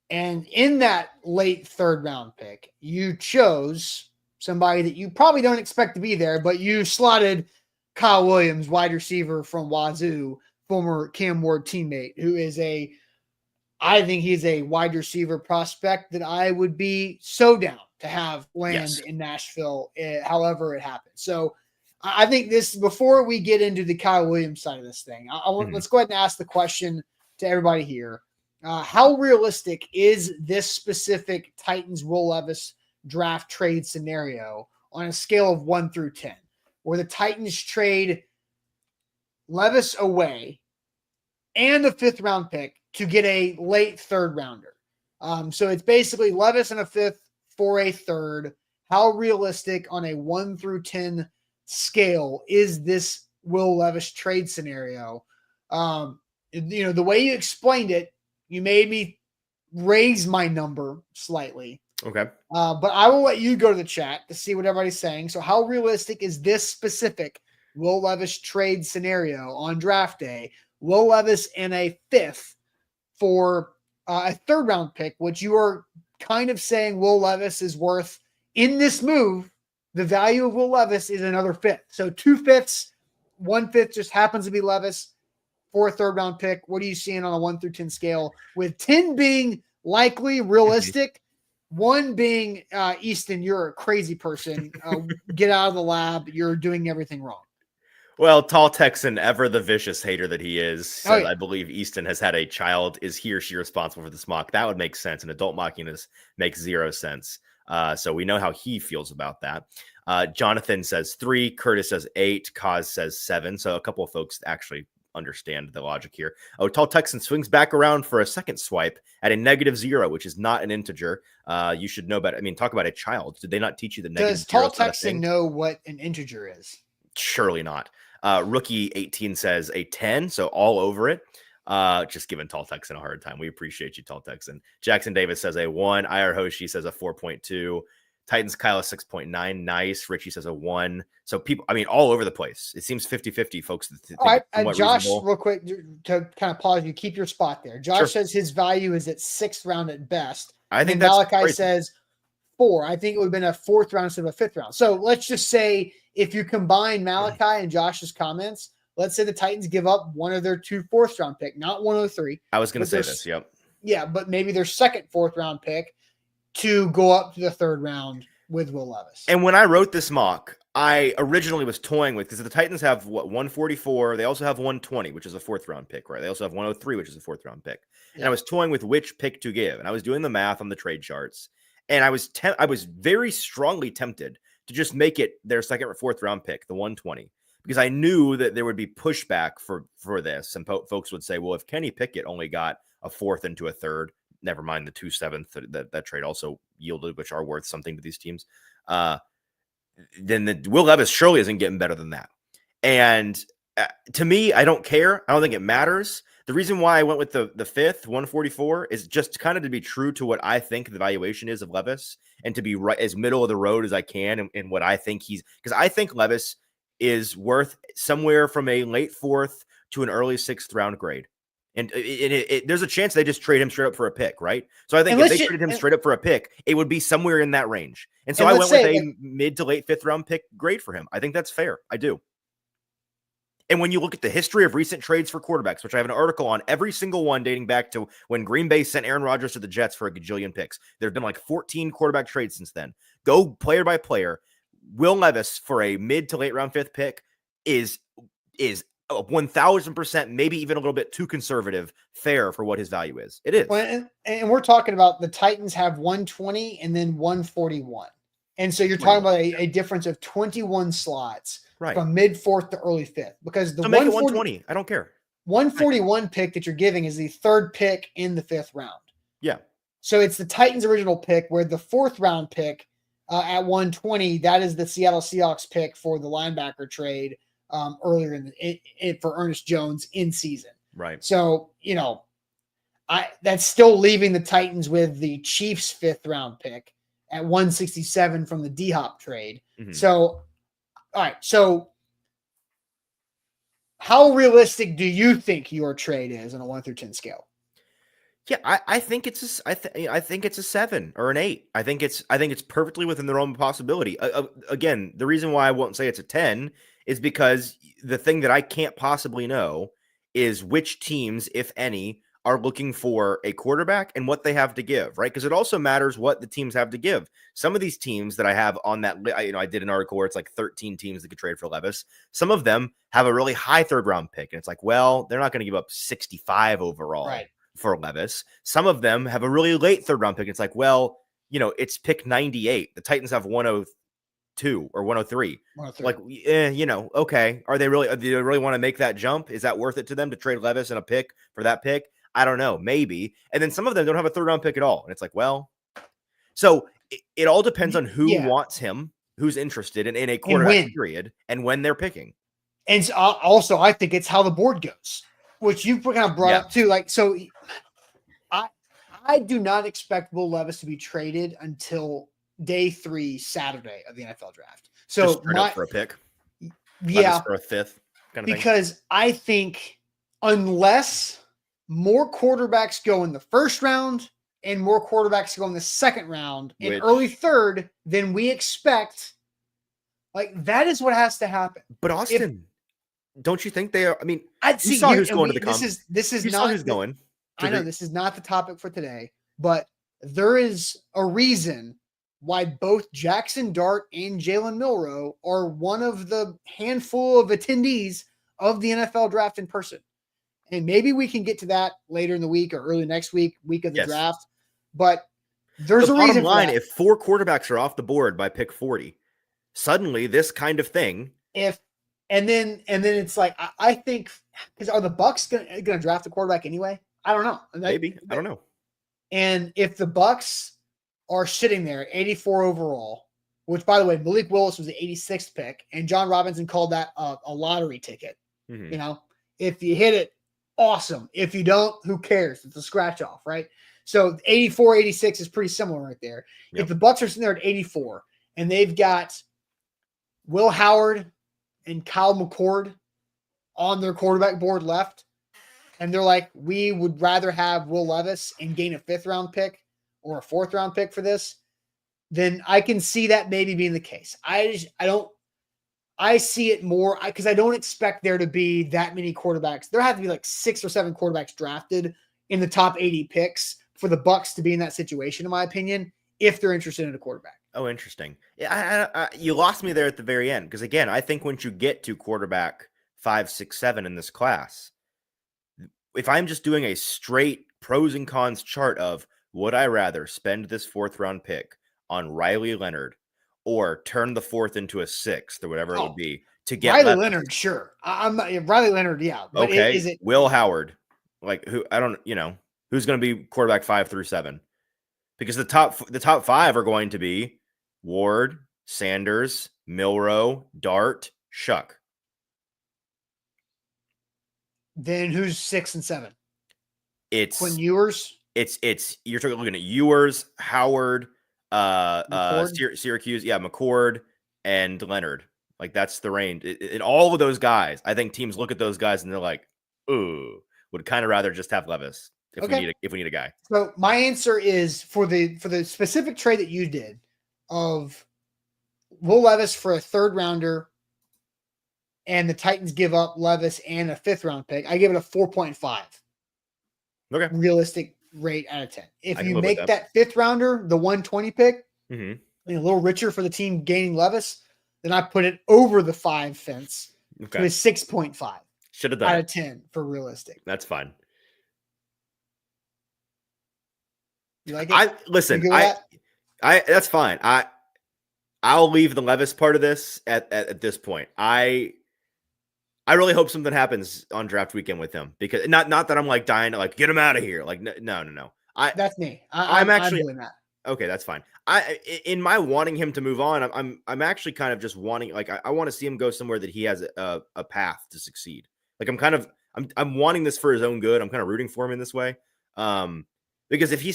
And in that late third round pick, you chose somebody that you probably don't expect to be there, but you slotted Kyle Williams, wide receiver from Wazoo, former Cam Ward teammate, who is I think he's a wide receiver prospect that I would be so down to have land in Nashville, however it happens. So I think this, before we get into the Kyle Williams side of this thing, let's go ahead and ask the question to everybody here. How realistic is this specific Titans Will Levis draft trade scenario on a scale of 1 through 10, where the Titans trade Levis away and a 5th round pick to get a late 3rd rounder? So it's basically Levis and a 5th for a 3rd. How realistic on a 1 through 10 scale is this Will Levis trade scenario? The way you explained it, you made me raise my number slightly. Okay. But I will let you go to the chat to see what everybody's saying. So how realistic is this specific Will Levis trade scenario on draft day? Will Levis and a 5th for a 3rd round pick, which you are kind of saying Will Levis is worth in this move. The value of Will Levis is another 5th. So 2 5ths, 1 5th just happens to be Levis for a 3rd round pick. What are you seeing on a 1 through 10 scale, with 10 being likely realistic, 1 being Easton, you're a crazy person. Get out of the lab. You're doing everything wrong. Well, Tall Texan, ever the vicious hater that he is, said, I believe Easton has had a child. Is he or she responsible for this mock? That would make sense. And adult mockiness makes 0 sense. So we know how he feels about that. Jonathan says 3. Curtis says 8. Kaz says 7. So a couple of folks actually understand the logic here. Oh, Tall Texan swings back around for a second swipe at a -0, which is not an integer. You should know better. I mean, talk about a child. Did they not teach you the negative? Does Tall Texan know what an integer is? Surely not. Rookie 18 says a 10, so all over it. Just giving Tall Texan a hard time. We appreciate you, Tall Texan. Jackson Davis says a 1. IR Hoshi says a 4.2. Titans Kyle 6.9. Nice. Richie says a 1. So people, I mean, all over the place. It seems 50-50, folks. All right. Josh, real quick, to kind of pause you, keep your spot there. Josh says his value is at 6th round at best. I think that's Malachi crazy. Says 4. I think it would have been a 4th round instead of a 5th round. So let's just say if you combine Malachi and Josh's comments, let's say the Titans give up one of their 2 4th round pick, not 103. I was going to say this. Yep. Yeah, but maybe their 2nd 4th round pick to go up to the 3rd round with Will Levis. And when I wrote this mock, I originally was toying with, because the Titans have 144. They also have 120, which is a 4th round pick, right? They also have 103, which is a 4th round pick. Yeah. And I was toying with which pick to give. And I was doing the math on the trade charts. And I was very strongly tempted to just make it their 2nd or 4th round pick, the 120, because I knew that there would be pushback for this. And folks would say, well, if Kenny Pickett only got a 4th into a 3rd, never mind the 2 7th that trade also yielded, which are worth something to these teams, then the Will Levis surely isn't getting better than that. And to me, I don't care. I don't think it matters. The reason why I went with the 5th, 144, is just kind of to be true to what I think the valuation is of Levis, and to be right as middle of the road as I can in what I think because I think Levis is worth somewhere from a late 4th to an early 6th round grade. And there's a chance they just trade him straight up for a pick, right? So I think if they traded him straight up for a pick, it would be somewhere in that range. And so I went with a mid to late 5th round pick grade for him. I think that's fair. I do. And when you look at the history of recent trades for quarterbacks, which I have an article on every single one dating back to when Green Bay sent Aaron Rodgers to the Jets for a gajillion picks. There have been like 14 quarterback trades since then. Go player by player. Will Levis for a mid to late round 5th pick is 1,000%, maybe even a little bit too conservative, fair for what his value is. It is. Well, and we're talking about the Titans have 120 and then 141. And so you're talking about a difference of 21 slots from mid 4th to early 5th, because the 120, I don't care. 141 pick that you're giving is the 3rd pick in the 5th round. Yeah. So it's the Titans' original pick, where the 4th round pick at 120, that is the Seattle Seahawks pick for the linebacker trade earlier for Ernest Jones in season. Right. So, that's still leaving the Titans with the Chiefs' 5th round pick at 167 from the D-Hop trade. Mm-hmm. So, all right. So how realistic do you think your trade is on a 1 through 10 scale? Yeah, I think it's I think it's a 7 or an 8. I think it's perfectly within the realm of possibility. Again, the reason why I won't say it's a 10 is because the thing that I can't possibly know is which teams, if any, are looking for a quarterback and what they have to give, right? Because it also matters what the teams have to give. Some of these teams that I have on that, I did an article where it's like 13 teams that could trade for Levis. Some of them have a really high 3rd round pick, and it's like, well, they're not going to give up 65 overall. Right. For Levis. Some of them have a really late 3rd round pick. It's like, well, it's pick 98. The Titans have 102 or 103. 103. Like, okay. Do they really want to make that jump? Is that worth it to them to trade Levis and a pick for that pick? I don't know. Maybe. And then some of them don't have a 3rd round pick at all. And it's like, well, so it all depends on who wants him, who's interested in a quarterback period, and when they're picking. And also, I think it's how the board goes, which you kind of brought up too. Like, so I do not expect Will Levis to be traded until day 3, Saturday of the NFL draft. So just for a pick. Yeah. For a 5th kind of because thing. I think unless more quarterbacks go in the 1st round and more quarterbacks go in the 2nd round and early 3rd, then we expect, like, that is what has to happen. But Austin, don't you think they are? I mean, I'd see who's going to the combine. This is not who's going. I know this is not the topic for today, but there is a reason why both Jackson Dart and Jalen Milroe are one of the handful of attendees of the NFL draft in person. And maybe we can get to that later in the week or early next week of the draft. But there's a reason for that. If 4 quarterbacks are off the board by pick 40, suddenly this kind of thing. And then it's like, I think, because are the Bucks gonna draft a quarterback anyway? I don't know. Maybe. I don't know. And if the Bucks are sitting there 84 overall, which, by the way, Malik Willis was the 86th pick, and John Robinson called that a lottery ticket. Mm-hmm. If you hit it, awesome. If you don't, who cares? It's a scratch off, right? So 84, 86 is pretty similar right there. Yep. If the Bucks are sitting there at 84 and they've got Will Howard and Kyle McCord on their quarterback board left, and they're like, we would rather have Will Levis and gain a 5th round pick or a 4th round pick for this, then I can see that maybe being the case. I see it more because I don't expect there to be that many quarterbacks. There have to be like 6 or 7 quarterbacks drafted in the top 80 picks for the Bucks to be in that situation, in my opinion, if they're interested in a quarterback. Oh, interesting. Yeah, you lost me there at the very end because, again, I think once you get to quarterback 5, 6, 7 in this class, if I'm just doing a straight pros and cons chart of would I rather spend this 4th round pick on Riley Leonard or turn the 4th into a 6th or whatever it would be to get Riley Leonard, sure. I'm not Riley Leonard, yeah. But okay. Is it Will Howard? Like who? I don't. Who's going to be quarterback 5 through 7? Because the top 5 are going to be Ward, Sanders, Milroe, Dart, Shuck. Then who's 6 and 7? It's Quinn Ewers. It's you're looking at Ewers, Howard, Syracuse, McCord, and Leonard. Like that's the range. In all of those guys, I think teams look at those guys and they're like, "Ooh, would kind of rather just have Levis if we need a guy." So my answer is for the specific trade that you did of Will Levis for a 3rd rounder, and the Titans give up Levis and a 5th round pick. I give it a 4.5. Okay, realistic rate out of 10. If you make that 5th rounder the 120 pick, mm-hmm. a little richer for the team gaining Levis, then I put it over the 5 fence to a 6.5. Should have done out of 10 for realistic. That's fine. You like it? That's fine. I'll leave the Levis part of this at this point. I really hope something happens on draft weekend with him because not that I'm like dying to like get him out of here. Like no. That's me. I'm actually doing that. Okay, that's fine. In my wanting him to move on, I'm actually kind of just wanting I want to see him go somewhere that he has a path to succeed. Like I'm wanting this for his own good. I'm kind of rooting for him in this way. Because if he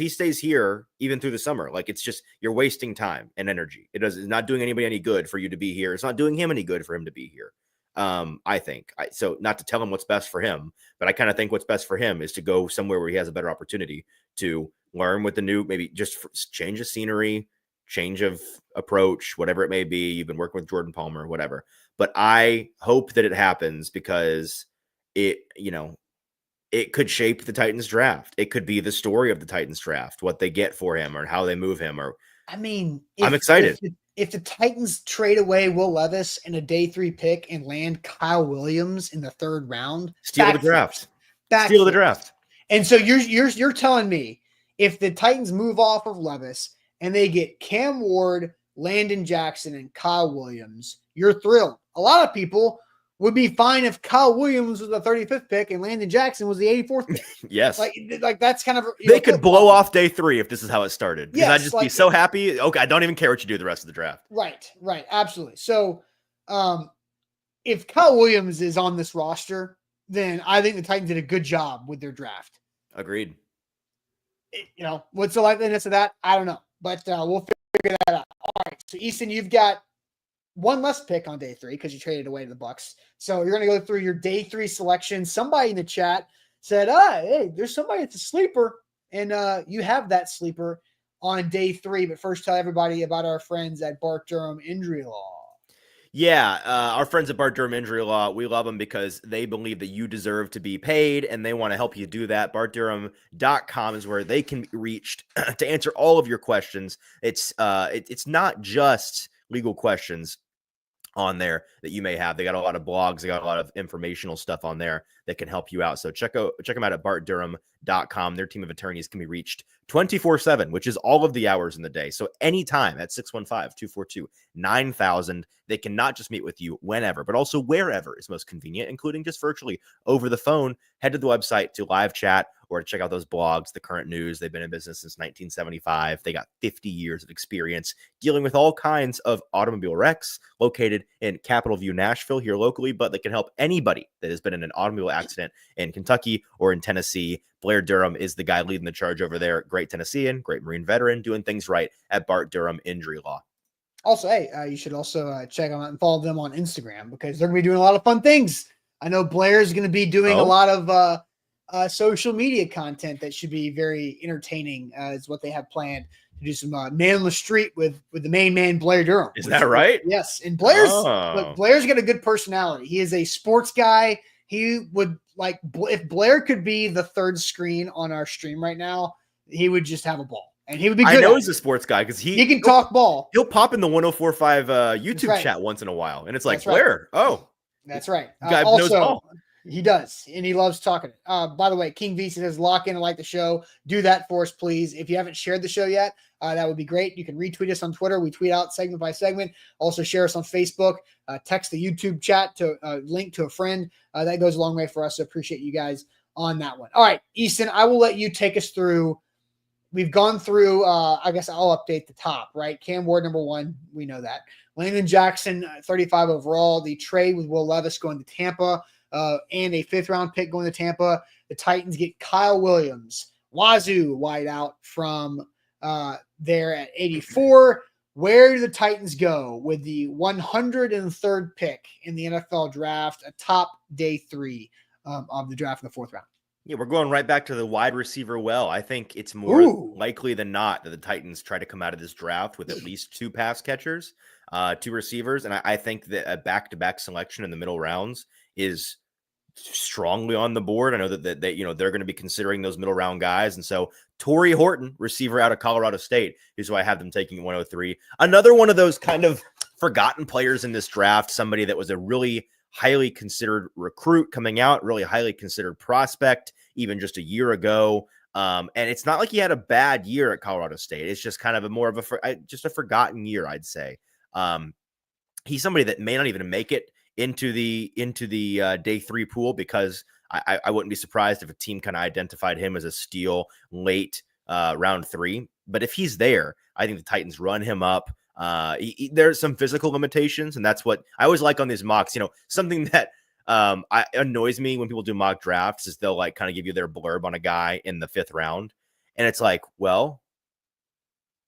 stays here even through the summer, like it's just you're wasting time and energy. It's not doing anybody any good for you to be here. It's not doing him any good for him to be here. I think. So not to tell him what's best for him, but I kind of think what's best for him is to go somewhere where he has a better opportunity to learn with the new, maybe just change of scenery, change of approach, whatever it may be. You've been working with Jordan Palmer, whatever. But I hope that it happens because it could shape the Titans draft. It could be the story of the Titans draft, what they get for him or how they move him. Or I mean, I'm excited. If the Titans trade away Will Levis and a day 3 pick and land Kyle Williams in the 3rd round, steal the draft. And so you're telling me if the Titans move off of Levis and they get Cam Ward, Landon Jackson, and Kyle Williams, you're thrilled. A lot of people would be fine if Kyle Williams was the 35th pick and Landon Jackson was the 84th pick. Yes. Like that's kind of they could blow off day 3 if this is how it started. Because I'd just be so happy. Okay, I don't even care what you do the rest of the draft. Right, absolutely. So if Kyle Williams is on this roster, then I think the Titans did a good job with their draft. Agreed. What's the likeliness of that? I don't know. But we'll figure that out. All right. So Easton, you've got one less pick on day 3 because you traded away to the Bucks. So you're going to go through your day 3 selection. Somebody in the chat said, hey, there's somebody that's a sleeper, and you have that sleeper on day 3. But first, tell everybody about our friends at Bart Durham Injury Law. Yeah, our friends at Bart Durham Injury Law, we love them because they believe that you deserve to be paid, and they want to help you do that. BartDurham.com is where they can be reached to answer all of your questions. It's not just legal questions on there that you may have. They got a lot of blogs. They got a lot of informational stuff on there that can help you out. So check them out at BartDurham.com. Their team of attorneys can be reached 24/7, which is all of the hours in the day. So anytime at 615-242-9000, they can not just meet with you whenever, but also wherever is most convenient, including just virtually over the phone. Head to the website to live chat or to check out those blogs, the current news. They've been in business since 1975. They got 50 years of experience dealing with all kinds of automobile wrecks, located in Capitol View, Nashville, here locally, but they can help anybody that has been in an automobile accident in Kentucky or in Tennessee. Blair Durham is the guy leading the charge over there. Great Tennessean, great Marine veteran, doing things right at Bart Durham Injury Law. Also, hey, you should also check them out and follow them on Instagram because they're going to be doing a lot of fun things. I know Blair is going to be doing a lot of social media content that should be very entertaining, is what they have planned to do. Some man on the street with the main man, Blair Durham. Is that right? Yes. And Blair's got a good personality. He is a sports guy. He would if Blair could be the 3rd screen on our stream right now, he would just have a ball. And he would be good. I know he's a sports guy because he can talk ball. He'll pop in the 104.5 YouTube chat once in a while. And it's like, Blair, that's right. Guy knows ball. He does, and he loves talking. By the way, King VC says, lock in and like the show. Do that for us, please. If you haven't shared the show yet, that would be great. You can retweet us on Twitter. We tweet out segment by segment. Also share us on Facebook. Text the YouTube chat to link to a friend. That goes a long way for us, so appreciate you guys on that one. All right, Easton, I will let you take us through. We've gone through, I guess I'll update the top, right? Cam Ward, number 1. We know that. Landon Jackson, 35 overall. The trade with Will Levis going to Tampa. And a 5th-round pick going to Tampa. The Titans get Kyle Williams, Wazoo wide out from there at 84. Where do the Titans go with the 103rd pick in the NFL draft, a top day 3 of the draft in the 4th round? Yeah, we're going right back to the wide receiver well. I think it's more likely than not that the Titans try to come out of this draft with at least 2 pass catchers, 2 receivers. And I think that a back-to-back selection in the middle rounds is strongly on the board. I know that they're going to be considering those middle round guys. And so Torrey Horton, receiver out of Colorado State, is who I have them taking at 103. Another one of those kind of forgotten players in this draft, somebody that was a really highly considered recruit coming out, really highly considered prospect, even just a year ago. And it's not like he had a bad year at Colorado State. It's just kind of just a forgotten year, I'd say. He's somebody that may not even make it into the day 3 pool, because I wouldn't be surprised if a team kind of identified him as a steal late round 3. But if he's there, I think the Titans run him up. There's some physical limitations, and that's what I always like on these mocks. Something that annoys me when people do mock drafts is they'll kind of give you their blurb on a guy in the 5th round, and it's like, well,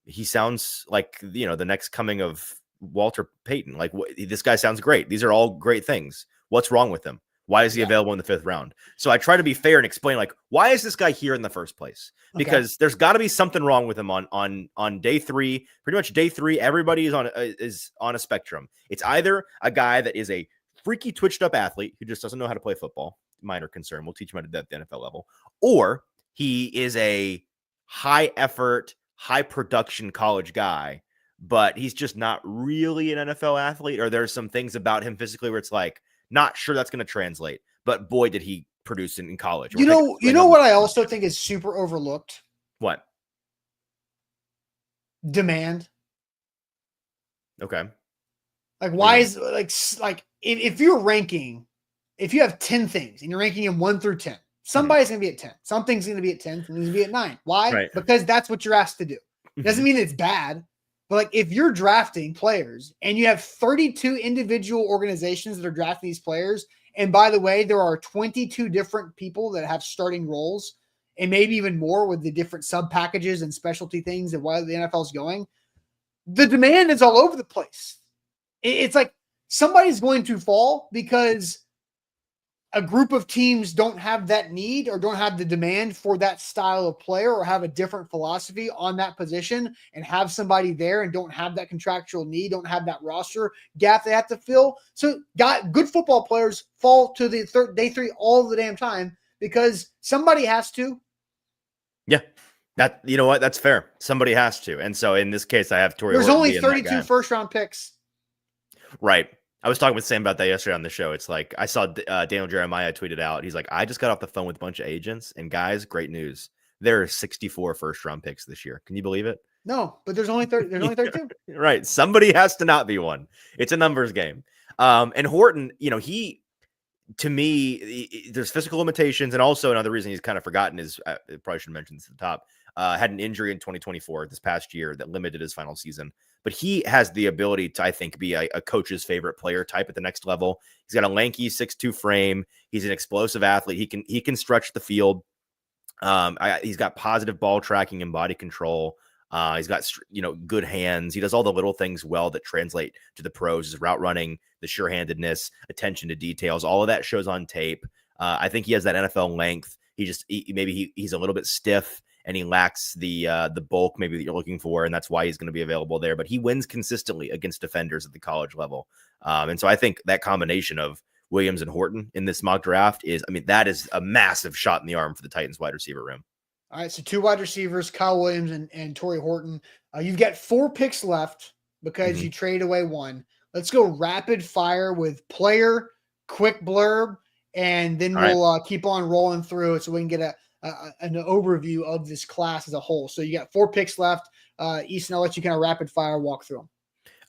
he sounds like the next coming of Walter Payton. This guy sounds great. These are all great things. What's wrong with him? Why is he available in the 5th round? So I try to be fair and explain, like, why is this guy here in the first place? Because there's got to be something wrong with him on day 3. Pretty much day 3, everybody is on a spectrum. It's either a guy that is a freaky twitched up athlete who just doesn't know how to play football, minor concern. We'll teach him how to do that at the NFL level, or he is a high effort, high production college guy, but he's just not really an NFL athlete, or there's some things about him physically where it's like, not sure that's going to translate, but boy, did he produce in college. You know what I also think is super overlooked? What? Demand. Okay. Like, why is like if you're ranking, if you have 10 things and you're ranking them 1 through 10, somebody's going to be at 10. Something's going to be at 10. Something's going to be at 9. Why? Right. Because that's what you're asked to do. Doesn't mean it's bad. But like, if you're drafting players and you have 32 individual organizations that are drafting these players, and by the way, there are 22 different people that have starting roles, and maybe even more with the different sub packages and specialty things and why the NFL is going, the demand is all over the place. It's like somebody's going to fall because a group of teams don't have that need or don't have the demand for that style of player or have a different philosophy on that position and have somebody there and don't have that contractual need, don't have that roster gap they have to fill. So good football players fall to the day 3 all the damn time because somebody has to. Yeah. That, you know what? That's fair. Somebody has to. And so in this case, I have Torrey. There's only 32 first round picks. Right. I was talking with Sam about that yesterday on the show. It's like, I saw Daniel Jeremiah tweeted out. He's like, I just got off the phone with a bunch of agents, and guys, great news. There are 64 first round picks this year. Can you believe it? No, but there's only 32. Right. Somebody has to not be one. It's a numbers game. And Horton, he, to me, there's physical limitations. And also another reason he's kind of forgotten is, I probably should mention this at the top, had an injury in 2024 this past year that limited his final season. But he has the ability to, I think, be a coach's favorite player type at the next level. He's got a lanky 6'2" frame. He's an explosive athlete. He can stretch the field. He's got positive ball tracking and body control. He's got good hands. He does all the little things well that translate to the pros. His route running, the sure-handedness, attention to details. All of that shows on tape. I think he has that NFL length. He's a little bit stiff, and he lacks the bulk maybe that you're looking for, and that's why he's going to be available there. But he wins consistently against defenders at the college level. And so I think that combination of Williams and Horton in this mock draft that is a massive shot in the arm for the Titans wide receiver room. All right, so 2 wide receivers, Kyle Williams and Torrey Horton. You've got 4 picks left because you trade away 1. Let's go rapid fire with player, quick blurb, and then we'll keep on rolling through it so we can get an overview of this class as a whole. So you got 4 picks left. Easton, I'll let you kind of rapid fire walk through them.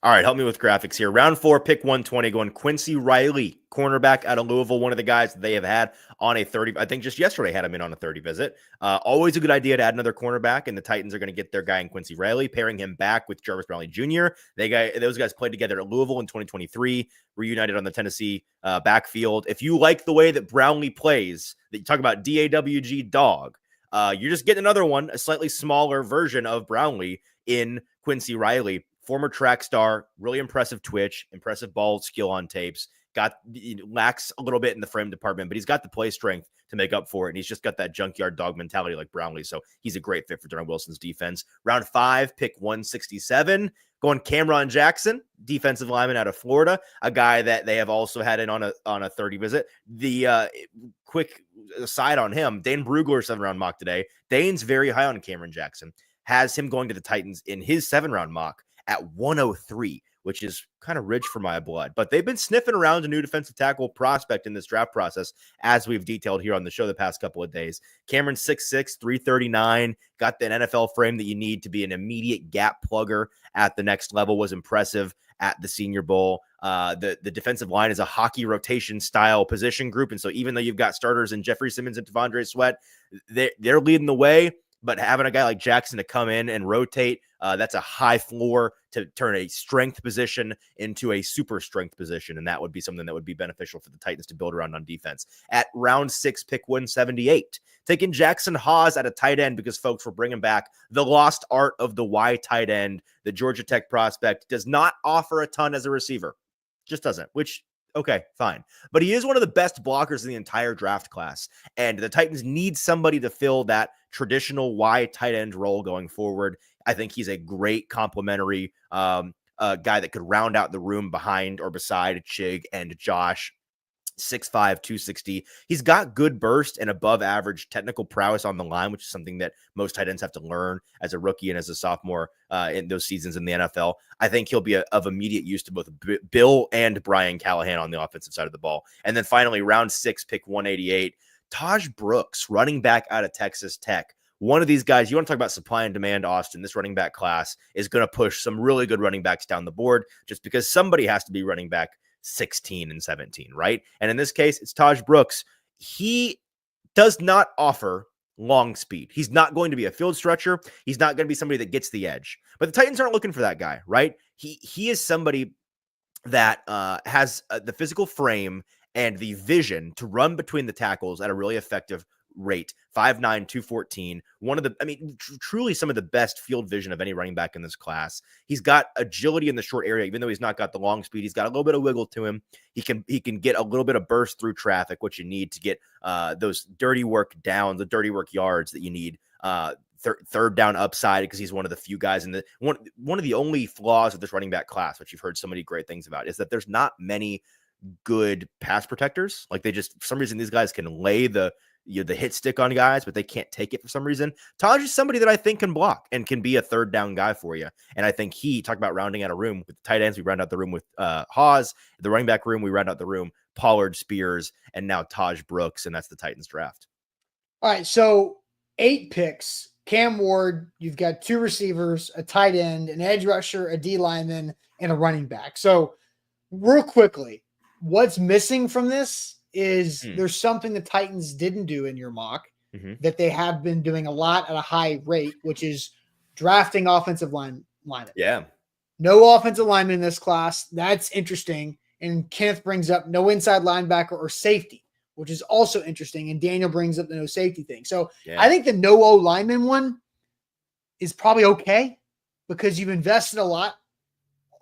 All right, help me with graphics here. Round 4, pick 120, going Quincy Riley, cornerback out of Louisville, one of the guys they have had on a 30. I think just yesterday had him in on a 30 visit. Always a good idea to add another cornerback, and the Titans are going to get their guy in Quincy Riley, pairing him back with Jarvis Brownlee Jr. Those guys played together at Louisville in 2023, reunited on the Tennessee backfield. If you like the way that Brownlee plays, that you talk about DAWG dog, you're just getting another one, a slightly smaller version of Brownlee in Quincy Riley. Former track star, really impressive twitch, impressive ball skill on tapes. Lacks a little bit in the frame department, but he's got the play strength to make up for it. And he's just got that junkyard dog mentality like Brownlee. So he's a great fit for Darren Wilson's defense. Round 5, pick 167, going Cameron Jackson, defensive lineman out of Florida, a guy that they have also had in on a 30 visit. The quick aside on him, Dane Brugler, 7th-round mock today. Dane's very high on Cameron Jackson, has him going to the Titans in his 7th-round mock at 103, which is kind of rich for my blood. But they've been sniffing around a new defensive tackle prospect in this draft process, as we've detailed here on the show the past couple of days. Cameron 6'6", 339, got that NFL frame that you need to be an immediate gap plugger at the next level, was impressive at the Senior Bowl. The defensive line is a hockey rotation style position group. And so even though you've got starters in Jeffrey Simmons and T'Vondre Sweat, they're leading the way. But having a guy like Jackson to come in and rotate, that's a high floor to turn a strength position into a super strength position. And that would be something that would be beneficial for the Titans to build around on defense. At round 6, pick 178, taking Jackson Hawes at a tight end because folks were bringing back the lost art of the Y tight end. The Georgia Tech prospect does not offer a ton as a receiver. Just doesn't, which Okay, fine. But he is one of the best blockers in the entire draft class. And the Titans need somebody to fill that traditional wide tight end role going forward. I think he's a great complementary guy that could round out the room behind or beside Chig and Josh. 6'5", 260. He's got good burst and above average technical prowess on the line, which is something that most tight ends have to learn as a rookie and as a sophomore in those seasons in the NFL. I think he'll be of immediate use to both Bill and Brian Callahan on the offensive side of the ball. And then finally, round 6, pick 188, Taj Brooks, running back out of Texas Tech. One of these guys, you want to talk about supply and demand, Austin, this running back class is going to push some really good running backs down the board just because somebody has to be running back 16 and 17, right? And in this case, it's Taj Brooks. He does not offer long speed. He's not going to be a field stretcher. He's not going to be somebody that gets the edge. But the Titans aren't looking for that guy, right? He is somebody that has the physical frame and the vision to run between the tackles at a really effective rate. 5'9", 214. One of the, truly some of the best field vision of any running back in this class. He's got agility in the short area, even though he's not got the long speed. He's got a little bit of wiggle to him. He can get a little bit of burst through traffic, what you need to get those dirty work downs, the dirty work yards that you need. Third down upside, because he's one of the few guys in the one of the only flaws of this running back class, which you've heard so many great things about, is that there's not many good pass protectors. Like they just, for some reason, these guys can lay the hit stick on guys, but they can't take it for some reason. Taj is somebody that I think can block and can be a third down guy for you. And I think talk about rounding out a room with the tight ends. We round out the room with Hawes. The running back room, we round out the room, Pollard, Spears, and now Taj Brooks. And that's the Titans draft. All right. So 8 picks, Cam Ward, you've got 2 receivers, a tight end, an edge rusher, a D lineman, and a running back. So real quickly, what's missing from this is there's something the Titans didn't do in your mock that they have been doing a lot at a high rate, which is drafting offensive linemen. Yeah. No offensive lineman in this class. That's interesting. And Kenneth brings up no inside linebacker or safety, which is also interesting. And Daniel brings up the no safety thing. So I think the no O lineman one is probably okay because you've invested a lot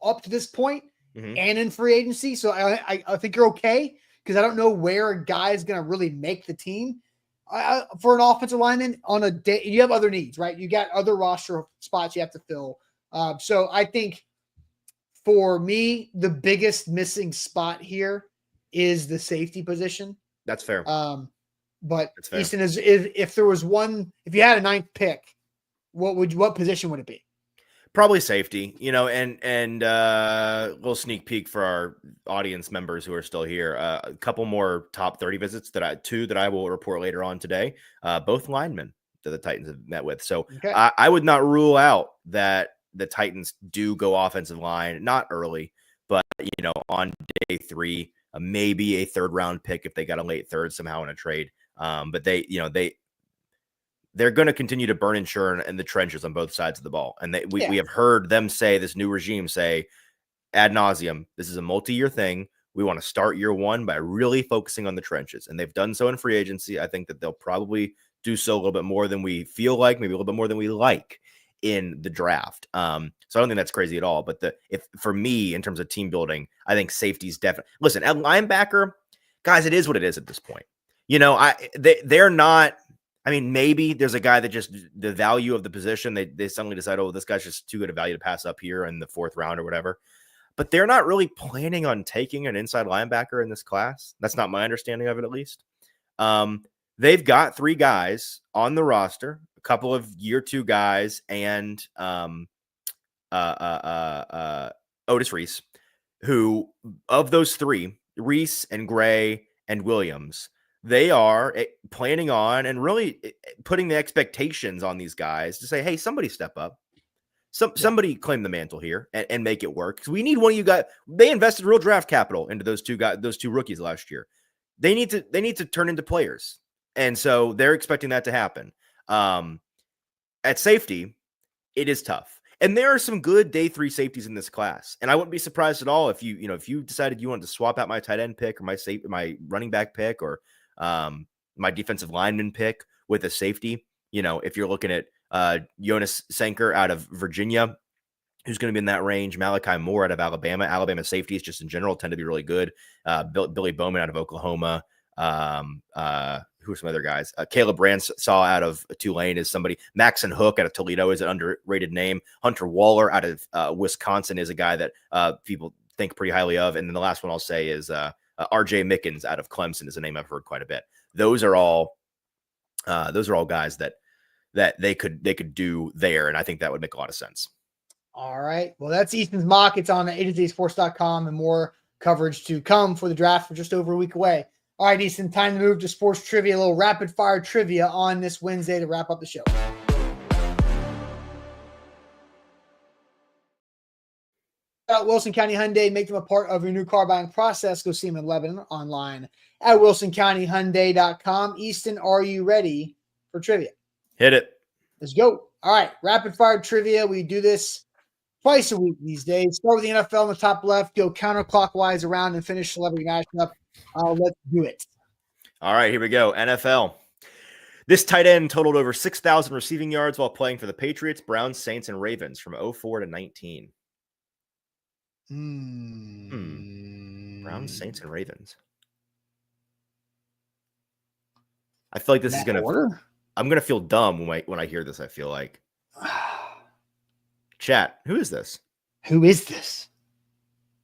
up to this point and in free agency. So I think you're okay, because I don't know where a guy is going to really make the team for an offensive lineman on a day. You have other needs, right? You got other roster spots you have to fill. So I think for me, the biggest missing spot here is the safety position. That's fair. But that's fair. Easton, if there was one, if you had a 9th pick, what position would it be? Probably safety, and little sneak peek for our audience members who are still here. A couple more top 30 visits that I will report later on today. Both linemen that the Titans have met with. So I would not rule out that the Titans do go offensive line, not early, but on day 3, maybe a 3rd round pick if they got a late 3rd somehow in a trade. But they're going to continue to burn insurance in the trenches on both sides of the ball. And we have heard them say, this new regime say ad nauseum, this is a multi-year thing. We want to start year 1 by really focusing on the trenches. And they've done so in free agency. I think that they'll probably do so a little bit more than we feel like, maybe a little bit more than we like in the draft. So I don't think that's crazy at all. But if for me, in terms of team building, I think safety's definitely, listen, at linebacker, guys, it is what it is at this point. They're not, maybe there's a guy that just the value of the position, they suddenly decide, oh, this guy's just too good a value to pass up here in the 4th round or whatever. But they're not really planning on taking an inside linebacker in this class. That's not my understanding of it, at least. They've got 3 guys on the roster, a couple of year 2 guys, and Otis Reese, who of those 3, Reese and Gray and Williams, they are planning on and really putting the expectations on these guys to say, hey, somebody step up. Somebody claim the mantle here and make it work. Because we need one of you guys. They invested real draft capital into those 2 guys, those 2 rookies last year. They need to turn into players. And so they're expecting that to happen. At safety, it is tough. And there are some good day 3 safeties in this class. And I wouldn't be surprised at all if you decided you wanted to swap out my tight end pick or my running back pick or my defensive lineman pick with a safety. If you're looking at Jonas Sanker out of Virginia, who's going to be in that range. Malachi Moore out of Alabama. Alabama safeties just in general tend to be really good. Billy Bowman out of Oklahoma. Who are some other guys? Caleb Ransaw out of Tulane is somebody. Maxon Hook out of Toledo is an underrated name. Hunter Waller out of Wisconsin is a guy that people think pretty highly of. And then the last one I'll say is RJ Mickens out of Clemson is a name I've heard quite a bit. Those are all guys that they could do there, and I think that would make a lot of sense. All right. Well, that's Easton's mock. It's on AtoZSports.com, and more coverage to come for the draft for just over a week away. All right, Easton, time to move to sports trivia, a little rapid fire trivia on this Wednesday to wrap up the show. Wilson County Hyundai, make them a part of your new car buying process. Go see them in Lebanon online at wilsoncountyhyundai.com. Easton, are you ready for trivia? Hit it. Let's go. All right, rapid fire trivia. We do this twice a week these days. Start with the NFL in the top left, go counterclockwise around and finish celebrity mashup. Let's do it. All right, here we go. NFL. This tight end totaled over 6,000 receiving yards while playing for the Patriots, Browns, Saints, and Ravens from 04 to 19. Browns, Saints, and Ravens. I feel like this is going to – I'm going to feel dumb when I hear this, I feel like. Chat, who is this? Who is this?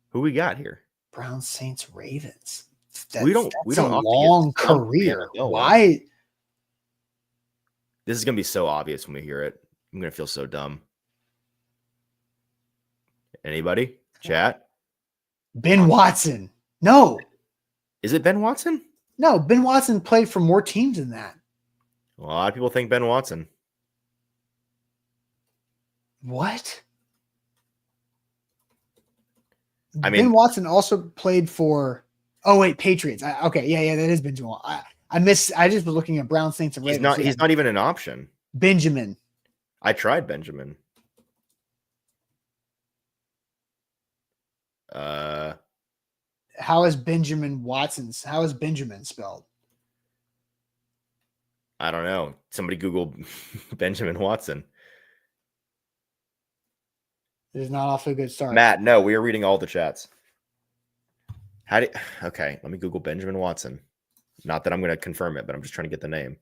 Who we got here? Browns, Saints, Ravens. We don't a long career. Why? This is going to be so obvious when we hear it. I'm going to feel so dumb. Anybody? Chat? Ben Watson. No. Is it Ben Watson? No, Ben Watson played for more teams than that. Well, a lot of people think Ben Watson. What? I mean, Ben Watson also played for. Oh wait, Patriots. Okay, yeah, that is Benjamin. I just was looking at Brown, Saints, and Ravens. He's not even an option. Benjamin. I tried Benjamin. How is Benjamin Watson's? How is Benjamin spelled? I don't know. Somebody Google Benjamin Watson. It is not off to a good start. Matt, no, we are reading all the chats. Okay, let me Google Benjamin Watson. Not that I'm going to confirm it, but I'm just trying to get the name.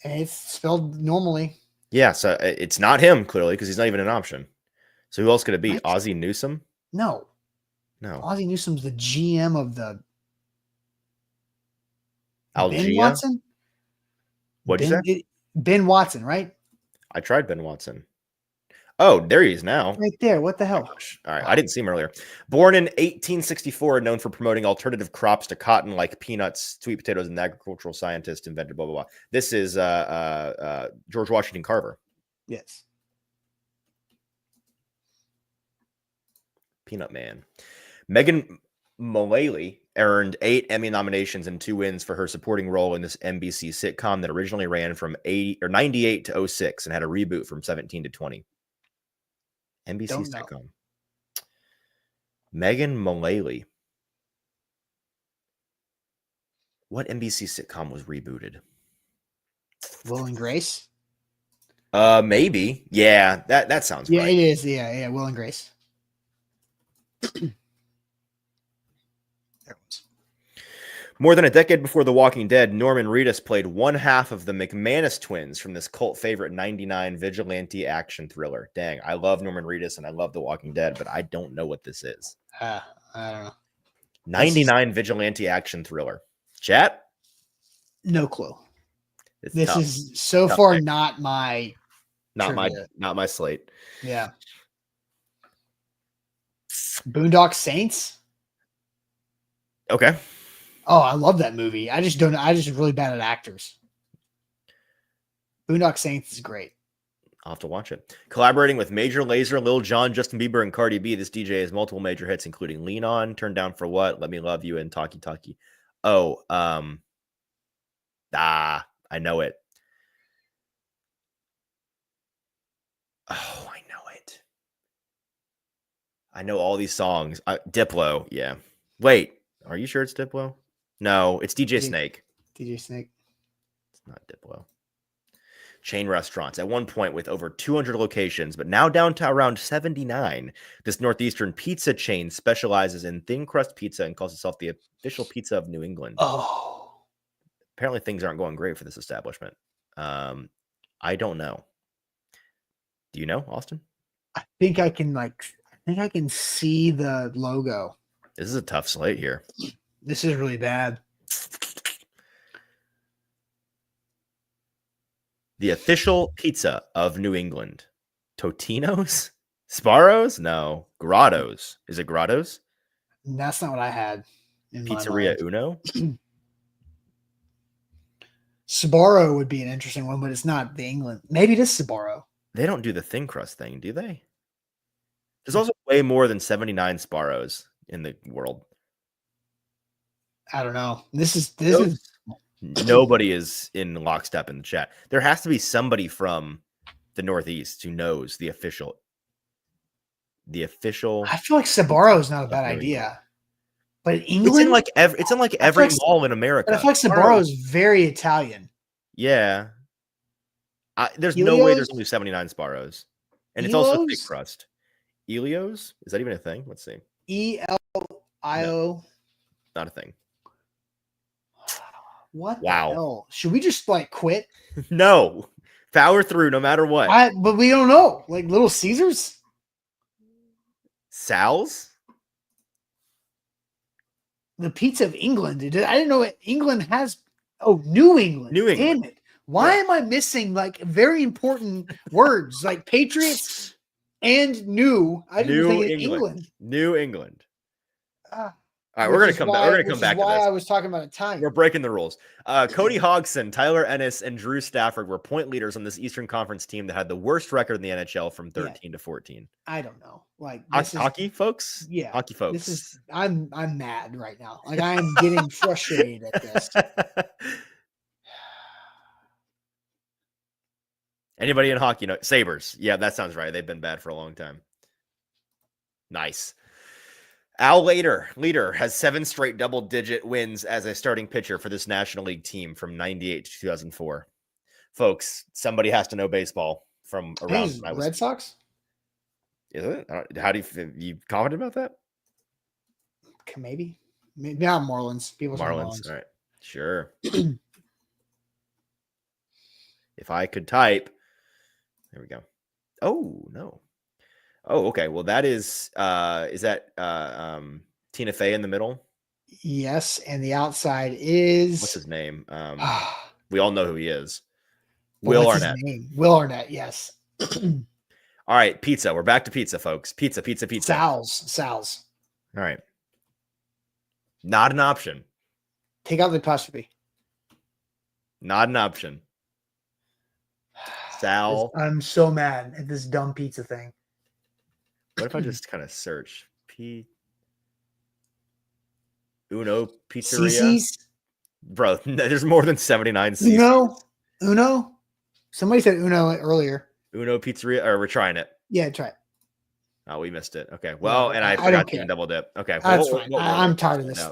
And it's spelled normally. Yeah, so it's not him, clearly, because he's not even an option. So who else could it be? What? Ozzie Newsome? No. Ozzie Newsome's the GM of the Algia? Ben Watson? What'd you say? Ben Watson, right? I tried Ben Watson. Oh, there he is now. Right there. What the hell? All right. I didn't see him earlier. Born in 1864, known for promoting alternative crops to cotton like peanuts, sweet potatoes, and agricultural scientist invented blah, blah, blah. This is George Washington Carver. Yes. Peanut Man. Megan Mullally earned 8 Emmy nominations and 2 wins for her supporting role in this NBC sitcom that originally ran from 98 to 06 and had a reboot from 17 to 20. NBC sitcom. Megan Mullally. What NBC sitcom was rebooted? Will and Grace? Maybe. Yeah, that sounds right. Yeah, it is. Yeah, Will and Grace. More than a decade before The Walking Dead, Norman Reedus played one half of the McManus twins from this cult favorite 99 vigilante action thriller. Dang, I love Norman Reedus and I love The Walking Dead, but I don't know what this is. I don't know. 99 vigilante action thriller. Chat? No clue. It's this tough. Is so Tough far pick. not my my slate. Yeah. Boondock Saints? Okay. Oh, I love that movie. I just really bad at actors. Boondock Saints is great. I'll have to watch it. Collaborating with Major Lazer, Lil Jon, Justin Bieber, and Cardi B, this DJ has multiple major hits, including Lean On, Turn Down for What, Let Me Love You, and Talkie Talkie. Oh, I know it. Oh, I know it. I know all these songs. Diplo, yeah. Wait, are you sure it's Diplo? No, it's DJ Snake. DJ Snake. It's not Diplo. chain restaurants at one point with over 200 locations, but now down to around 79. This Northeastern pizza chain specializes in thin crust pizza and calls itself the official pizza of New England. Oh, Apparently things aren't going great for this establishment. I don't know. Do you know, Austin? I think I can see the logo. This is a tough slate here. This is really bad. The official pizza of New England. Totino's? Sparrows? No. Grottos. Is it Grottos? That's not what I had. In Pizzeria my mind. Uno? Sbarro would be an interesting one, but it's not the England. Maybe it is Sbarro. They don't do the thin crust thing, do they? There's also way more than 79 Sparrows in the world. I don't know. This is Nobody is in lockstep in the chat. There has to be somebody from the Northeast who knows the official. I feel like Sbarro is not a bad idea, but in England, it's in every mall in America. But I feel like Sbarro is very Italian. Yeah, there's Elios? no way there's only 79 Sparrows, and it's also thick Elos? crust. Elios, is that even a thing? Let's see. ELIO. Not a thing. What? Wow. The hell? Should we just quit? No, power through no matter what. But we don't know. Like Little Caesars, Sal's. the pizza of England. I didn't know England has. Oh, New England. New England. Damn it! Why am I missing very important words like Patriots and New? I didn't think of England. New England. Ah. All right, we're gonna come back. We're gonna come back to this. I was talking about a time. We're breaking the rules. Cody Hodgson, Tyler Ennis, and Drew Stafford were point leaders on this Eastern Conference team that had the worst record in the NHL from 13 to 14. I don't know. Hockey folks? Yeah. Hockey folks. I'm mad right now. I'm getting frustrated at this. Anybody in hockey know? Sabres. Yeah, that sounds right. They've been bad for a long time. Nice. Al Leader has 7 straight double-digit wins as a starting pitcher for this National League team from 98 to 2004. Folks, somebody has to know baseball from around. Red Sox? Is it? How do you confident about that? Maybe not Marlins. People say Marlins. All right. Sure. If I could type. There we go. Oh, no. Oh, okay. Well, that is that Tina Fey in the middle? Yes, and the outside is what's his name? We all know who he is. Will Arnett. Will Arnett, yes. All right, pizza. We're back to pizza, folks. Pizza. Sal's. All right. Not an option. Take out the apostrophe. Not an option. Sal. I'm so mad at this dumb pizza thing. What if I just kind of search Uno Pizzeria? CC's? Bro, there's more than 79 CC's. Uno? Somebody said Uno earlier. Uno Pizzeria, or we're trying it. Yeah, try it. Oh, we missed it. Okay. Well, and I forgot to even double dip. Okay. That's fine. I'm tired of this.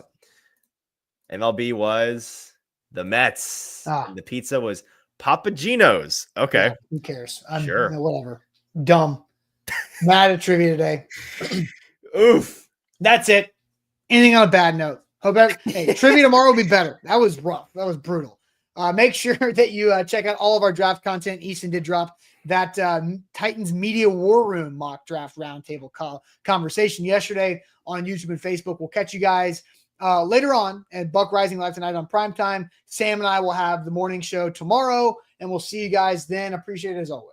MLB was the Mets. And the pizza was Papagino's. Okay. Yeah, who cares? Sure. Whatever. Dumb. Mad at trivia today. Oof. That's it. Anything on a bad note. Hey, trivia tomorrow will be better. That was rough. That was brutal. Make sure that you check out all of our draft content. Easton did drop that Titans Media War Room mock draft roundtable conversation yesterday on YouTube and Facebook. We'll catch you guys later on at Buck Rising Live tonight on primetime. Sam and I will have the morning show tomorrow, and we'll see you guys then. Appreciate it as always.